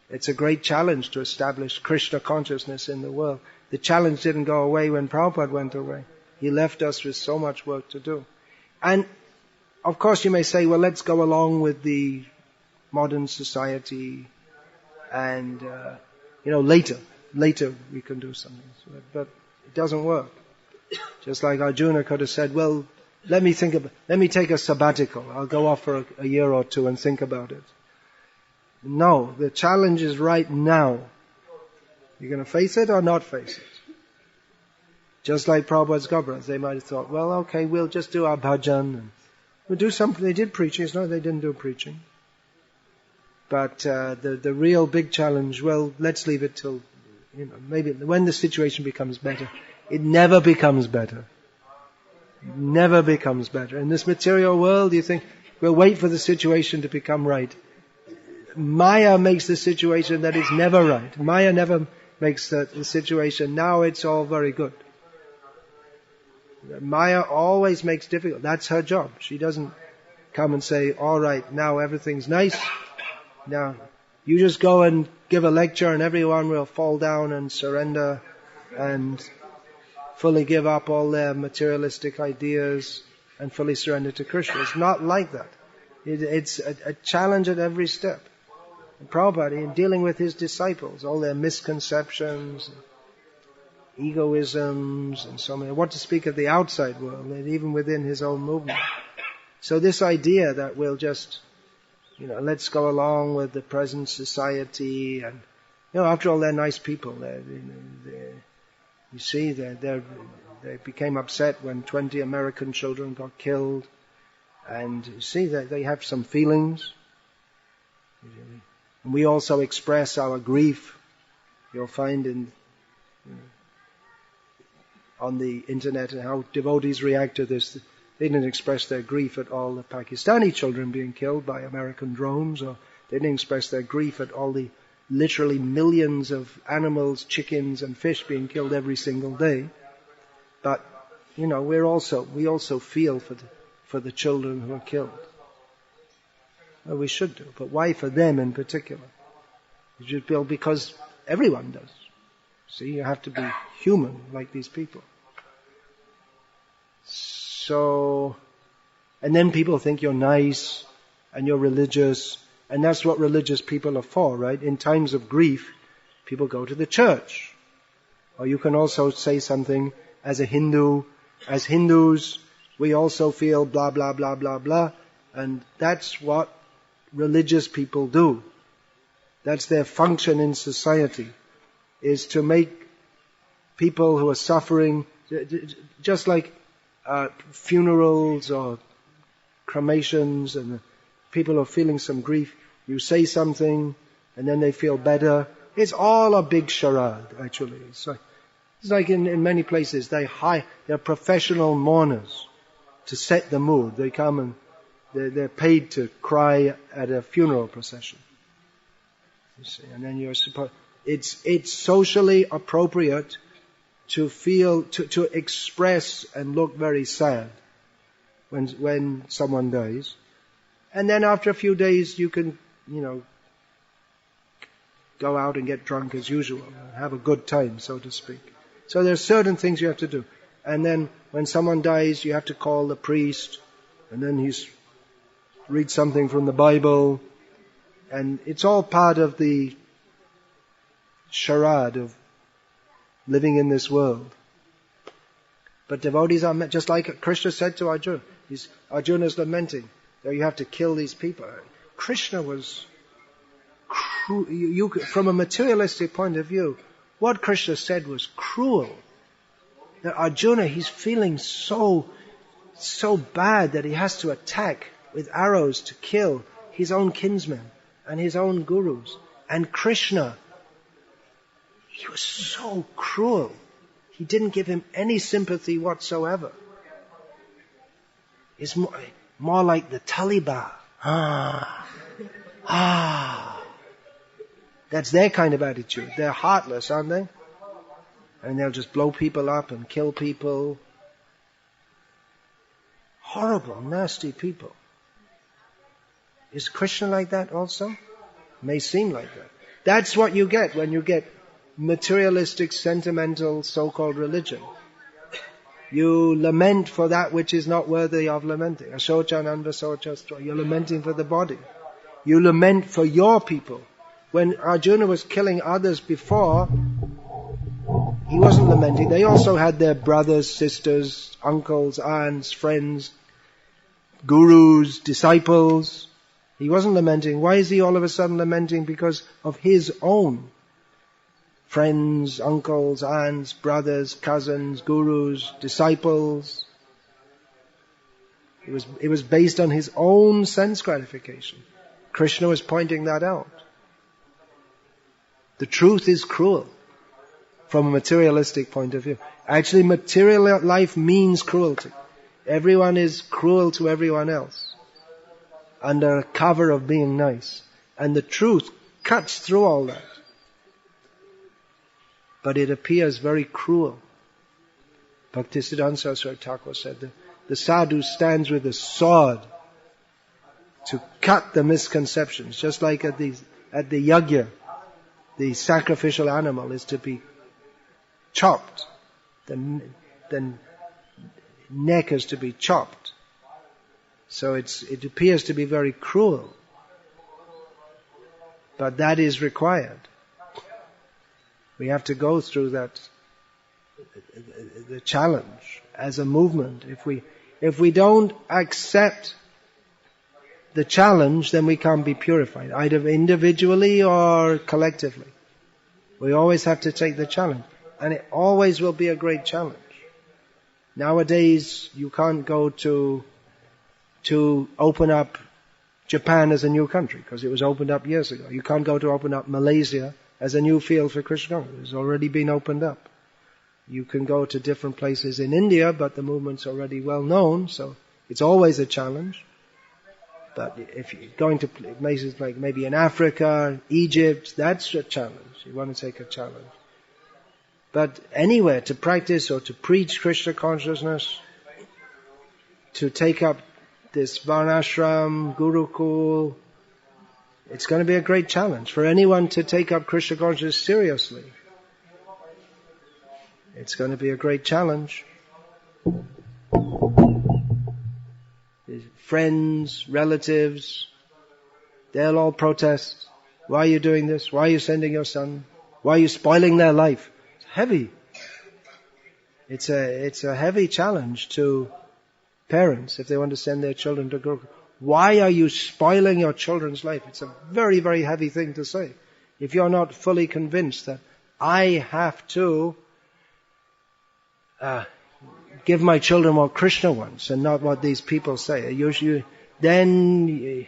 It's a great challenge to establish Krishna consciousness in the world. The challenge didn't go away when Prabhupada went away. He left us with so much work to do. And, of course, you may say, well, let's go along with the modern society and, later we can do something. But it doesn't work. Just like Arjuna could have said, well, let me take a sabbatical. I'll go off for a year or two and think about it. No, the challenge is right now. You're going to face it or not face it? Just like Prabhupada's Gopras, they might have thought, well, okay, we'll just do our bhajan. And we'll do something. They did preaching. It's not they didn't do preaching. But the real big challenge, well, let's leave it till, maybe when the situation becomes better. It never becomes better. It never becomes better. In this material world, you think, we'll wait for the situation to become right. Maya makes the situation that is never right. Maya never makes the situation, now it's all very good. Maya always makes difficult. That's her job. She doesn't come and say, all right, now everything's nice. Now, you just go and give a lecture and everyone will fall down and surrender and fully give up all their materialistic ideas and fully surrender to Krishna. It's not like that. It's a challenge at every step. And Prabhupada, in dealing with his disciples, all their misconceptions, egoisms, and so many, what to speak of the outside world, and even within his own movement. So this idea that we'll just, let's go along with the present society, and, after all, they're nice people. They became upset when 20 American children got killed, and you see that they have some feelings. And we also express our grief. You'll find on the internet and how devotees react to this. They didn't express their grief at all the Pakistani children being killed by American drones, or they didn't express their grief at all the literally millions of animals, chickens and fish being killed every single day. But, we also feel for the children who are killed. Well, we should do, but why for them in particular? You should feel because everyone does. See, you have to be human like these people. So, and then people think you're nice and you're religious, and that's what religious people are for, right? In times of grief, people go to the church. Or you can also say something as a Hindu. As Hindus, we also feel blah, blah, blah, blah, blah. And that's what religious people do. That's their function in society, is to make people who are suffering, just like funerals or cremations, and people who are feeling some grief, you say something and then they feel better. It's all a big charade, actually. It's like in many places, they're professional mourners to set the mood. They come and they're paid to cry at a funeral procession. You see, and then you're supposed, it's socially appropriate to feel, to express and look very sad when someone dies. And then after a few days you can, go out and get drunk as usual, have a good time, so to speak. So there's certain things you have to do. And then when someone dies, you have to call the priest, and then read something from the Bible, and it's all part of the charade of living in this world. But devotees are just like Krishna said to Arjuna. Arjuna is lamenting that you have to kill these people. Krishna was from a materialistic point of view, what Krishna said was cruel. That Arjuna, he's feeling so so bad that he has to attack with arrows to kill his own kinsmen and his own gurus. And Krishna, he was so cruel. He didn't give him any sympathy whatsoever. It's more like the Taliban. That's their kind of attitude. They're heartless, aren't they? And they'll just blow people up and kill people. Horrible, nasty people. Is Krishna like that also? May seem like that. That's what you get when you get materialistic, sentimental, so-called religion. You lament for that which is not worthy of lamenting. You're lamenting for the body. You lament for your people. When Arjuna was killing others before, he wasn't lamenting. They also had their brothers, sisters, uncles, aunts, friends, gurus, disciples. He wasn't lamenting. Why is he all of a sudden lamenting? Because of his own friends, uncles, aunts, brothers, cousins, gurus, disciples. It was based on his own sense gratification. Krishna was pointing that out. The truth is cruel from a materialistic point of view. Actually, material life means cruelty. Everyone is cruel to everyone else under cover of being nice. And the truth cuts through all that. But it appears very cruel. Bhaktisiddhanta Saraswati Thakur said, the sadhu stands with a sword to cut the misconceptions. Just like at the yajna, the sacrificial animal is to be chopped. The neck is to be chopped. So it appears to be very cruel. But that is required. We have to go through that, the challenge as a movement. If we don't accept the challenge, then we can't be purified, either individually or collectively. We always have to take the challenge. And it always will be a great challenge. Nowadays, you can't go to open up Japan as a new country, because it was opened up years ago. You can't go to open up Malaysia as a new field for Krishna. It's already been opened up. You can go to different places in India, but the movement's already well known, so it's always a challenge. But if you're going to places like maybe in Africa, Egypt, that's a challenge. You want to take a challenge. But anywhere to practice or to preach Krishna consciousness, to take up this varnashram, gurukul, it's going to be a great challenge for anyone to take up Krishna consciousness seriously. It's going to be a great challenge. Friends, relatives, they'll all protest. Why are you doing this? Why are you sending your son? Why are you spoiling their life? It's heavy. It's a heavy challenge to parents if they want to send their children to Gurukul. Why are you spoiling your children's life? It's a very, very heavy thing to say. If you're not fully convinced that I have to give my children what Krishna wants and not what these people say, then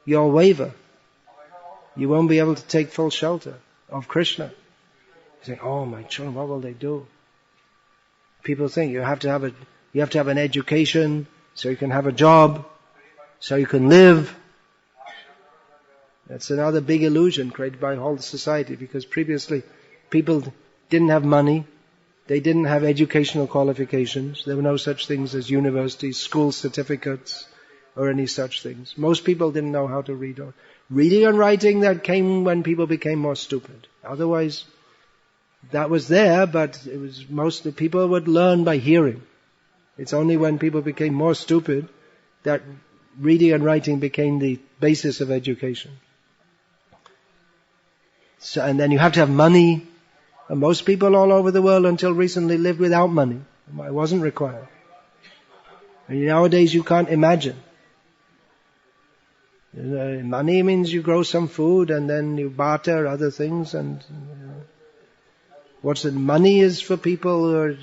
you'll waver. You won't be able to take full shelter of Krishna. You say, oh, my children, what will they do? People think you have to have an education so you can have a job, so you can live. That's another big illusion created by whole society, because previously people didn't have money. They didn't have educational qualifications. There were no such things as universities, school certificates, or any such things. Most people didn't know how to read. Reading and writing, that came when people became more stupid. Otherwise, that was there, but it was mostly people would learn by hearing. It's only when people became more stupid that reading and writing became the basis of education. So, and then you have to have money. And most people all over the world until recently lived without money. It wasn't required. And nowadays you can't imagine. Money means you grow some food and then you barter other things, and what's it? Money is for people who are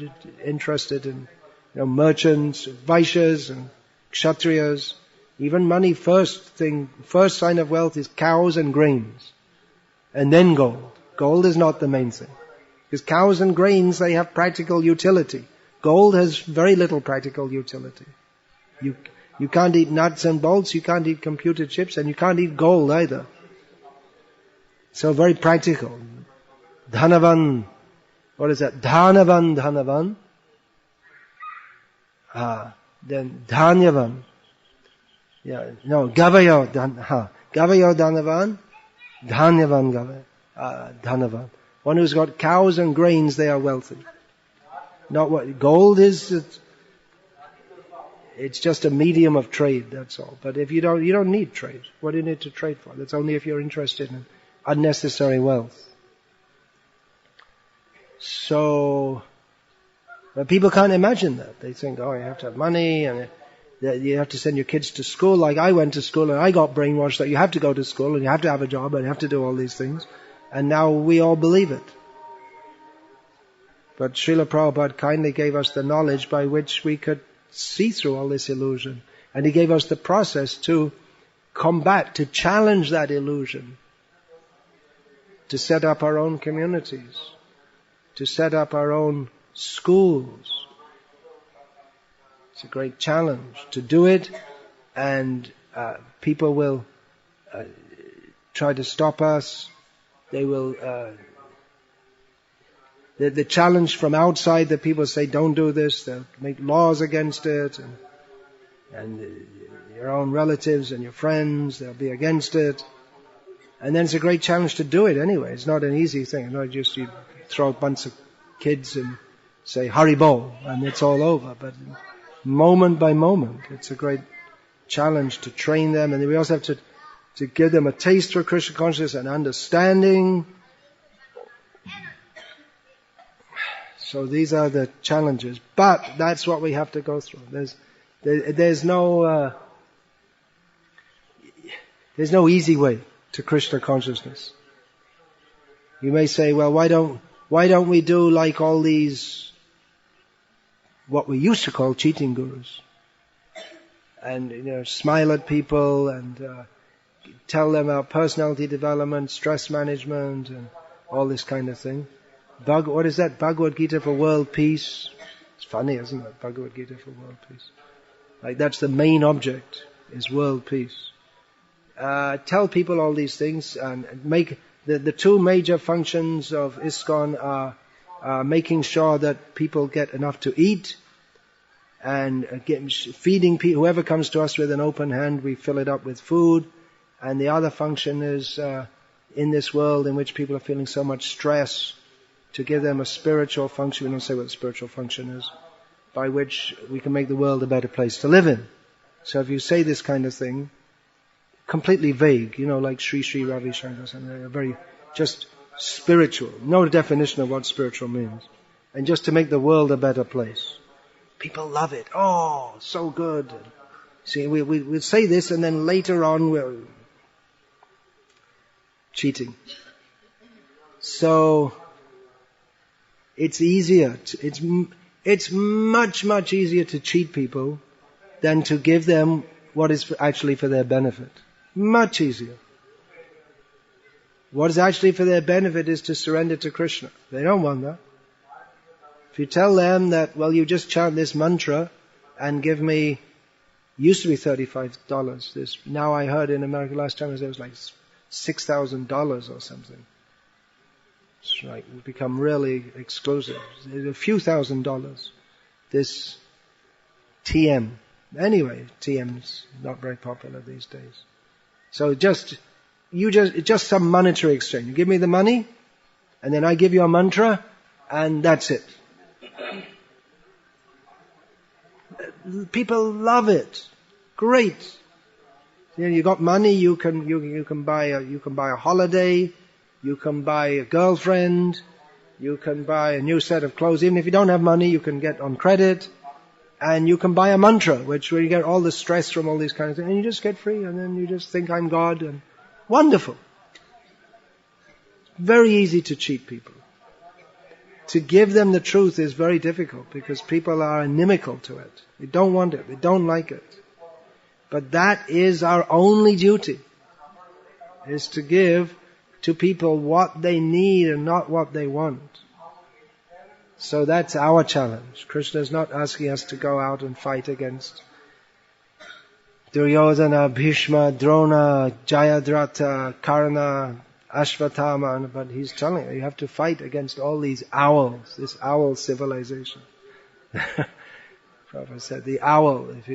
interested in merchants, vaishyas and kshatriyas. Even money, first sign of wealth is cows and grains. And then gold. Gold is not the main thing. Because cows and grains, they have practical utility. Gold has very little practical utility. You can't eat nuts and bolts, you can't eat computer chips, and you can't eat gold either. So very practical. Dhanavan. What is that? Dhanavan. Then Dhanyavan. Gavayo Dhanavan. Dhanyavan Dhanavan. One who's got cows and grains, they are wealthy. Not what gold is. It's just a medium of trade, that's all. But if you don't need trade. What do you need to trade for? That's only if you're interested in unnecessary wealth. So, but people can't imagine that. They think, you have to have money and you have to send your kids to school. Like I went to school and I got brainwashed that you have to go to school and you have to have a job and you have to do all these things. And now we all believe it. But Srila Prabhupada kindly gave us the knowledge by which we could see through all this illusion. And he gave us the process to combat, to challenge that illusion. To set up our own communities. To set up our own schools. It's a great challenge to do it, and people will try to stop us. They will the challenge from outside, that people say don't do this, they'll make laws against it, and your own relatives and your friends, they'll be against it. And then it's a great challenge to do it anyway. It's not an easy thing. It's not just you throw a bunch of kids and say Haribol and it's all over. But moment by moment, it's a great challenge to train them. And we also have to give them a taste for Krishna consciousness and understanding. So these are the challenges. But that's what we have to go through. There's no easy way to Krishna consciousness. You may say, well, why don't we do like all these, what we used to call cheating gurus? And, smile at people and tell them about personality development, stress management, and all this kind of thing. What is that? Bhagavad-gita for world peace. It's funny, isn't it? Bhagavad-gita for world peace. Like that's the main object, is world peace. Tell people all these things and make the two major functions of ISKCON are making sure that people get enough to eat and feeding people. Whoever comes to us with an open hand, we fill it up with food. And the other function is in this world in which people are feeling so much stress, to give them a spiritual function. We don't say what the spiritual function is, by which we can make the world a better place to live in. So if you say this kind of thing, completely vague, like Sri Sri Ravi Shankar, something very just spiritual, no definition of what spiritual means, and just to make the world a better place. People love it. Oh, so good. See, we say this, and then later on we're cheating. So it's easier. It's much, much easier to cheat people than to give them what is actually for their benefit. Much easier. What is actually for their benefit is to surrender to Krishna. They don't want that. If you tell them that, well, you just chant this mantra and give me, used to be $35. Now I heard in America last time it was like $6,000 or something. It's like become really exclusive. A few $1,000s. This TM. Anyway, TM's not very popular these days. So just some monetary exchange. You give me the money, and then I give you a mantra, and that's it. People love it. Great. You got money, you can buy a holiday, you can buy a girlfriend, you can buy a new set of clothes. Even if you don't have money, you can get on credit. And you can buy a mantra, where you get all the stress from all these kinds of things, and you just get free, and then you just think I'm God, and wonderful. Very easy to cheat people. to give them the truth is very difficult because people are inimical to it. They don't want it. They don't like it. But that is our only duty, is to give to people what they need and not what they want. So that's our challenge. Krishna is not asking us to go out and fight against Duryodhana, Bhishma, Drona, Jayadratha, Karna, Ashvatthama, but he's telling you have to fight against all these owls, this owl civilization. Prabhupada said, the owl, if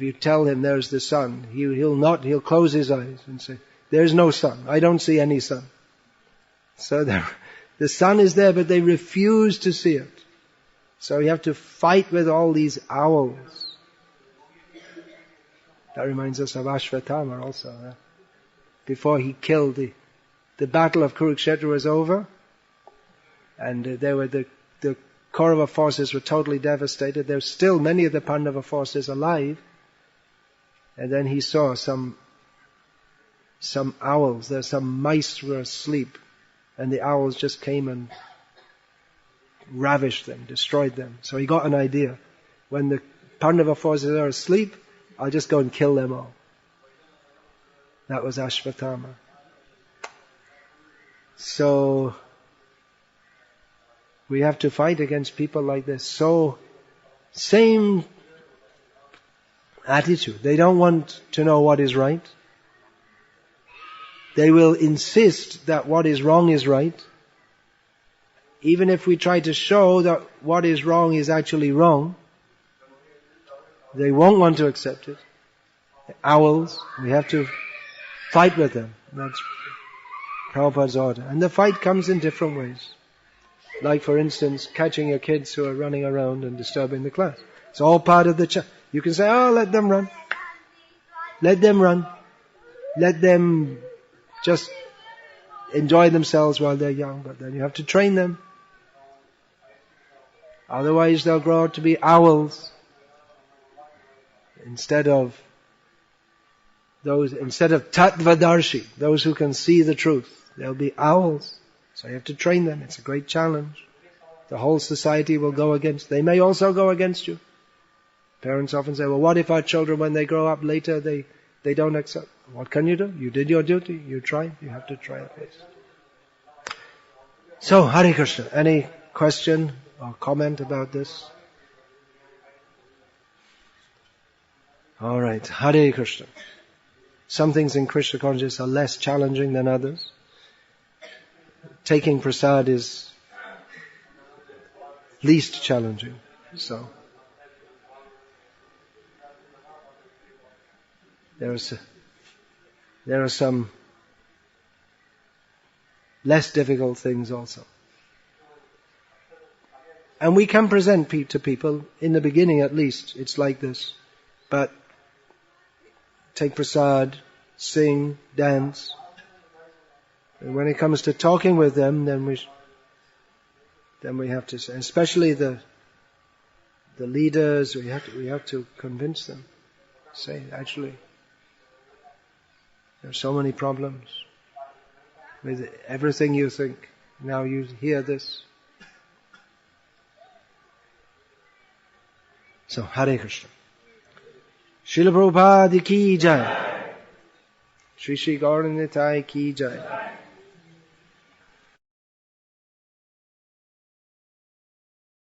you tell him there's the sun, he'll close his eyes and say, there's no sun, I don't see any sun. So the sun is there, but they refuse to see it. So you have to fight with all these owls. That reminds us of Ashvatthama also. Before he killed, the battle of Kurukshetra was over, and the Kaurava forces were totally devastated. There's still many of the Pandava forces alive. And then he saw some owls. There's some mice were asleep, and the owls just came and ravished them, destroyed them. So he got an idea. When the Pandava forces are asleep, I'll just go and kill them all. That was Ashvatthama. So we have to fight against people like this. So same attitude. They don't want to know what is right. They will insist that what is wrong is right. Even if we try to show that what is wrong is actually wrong, they won't want to accept it. The owls, we have to fight with them. That's Prabhupada's order. And the fight comes in different ways. Like, for instance, catching your kids who are running around and disturbing the class. It's all part of the You can say, let them run. Let them run. Let them just enjoy themselves while they're young. But then you have to train them. Otherwise they'll grow up to be owls. Instead of tattvadarshi, those who can see the truth, they'll be owls. So you have to train them. It's a great challenge. The whole society will go against. They may also go against you. Parents often say, well, what if our children, when they grow up later, they don't accept? What can you do? You did your duty. You tried. You have to try at least. So, Hare Krishna. Any question or comment about this? All right. Hare Krishna. Some things in Krishna consciousness are less challenging than others. Taking prasad is least challenging. So there are some less difficult things also. And we can present to people, in the beginning at least, it's like this. But take prasad, sing, dance. And when it comes to talking with them, then we have to say, especially the leaders, we have to convince them. Say, actually, there are so many problems with everything you think. Now you hear this. So, Hare Krishna. Srila Prabhupada ki jai. Shri Gaura Nitai ki jai.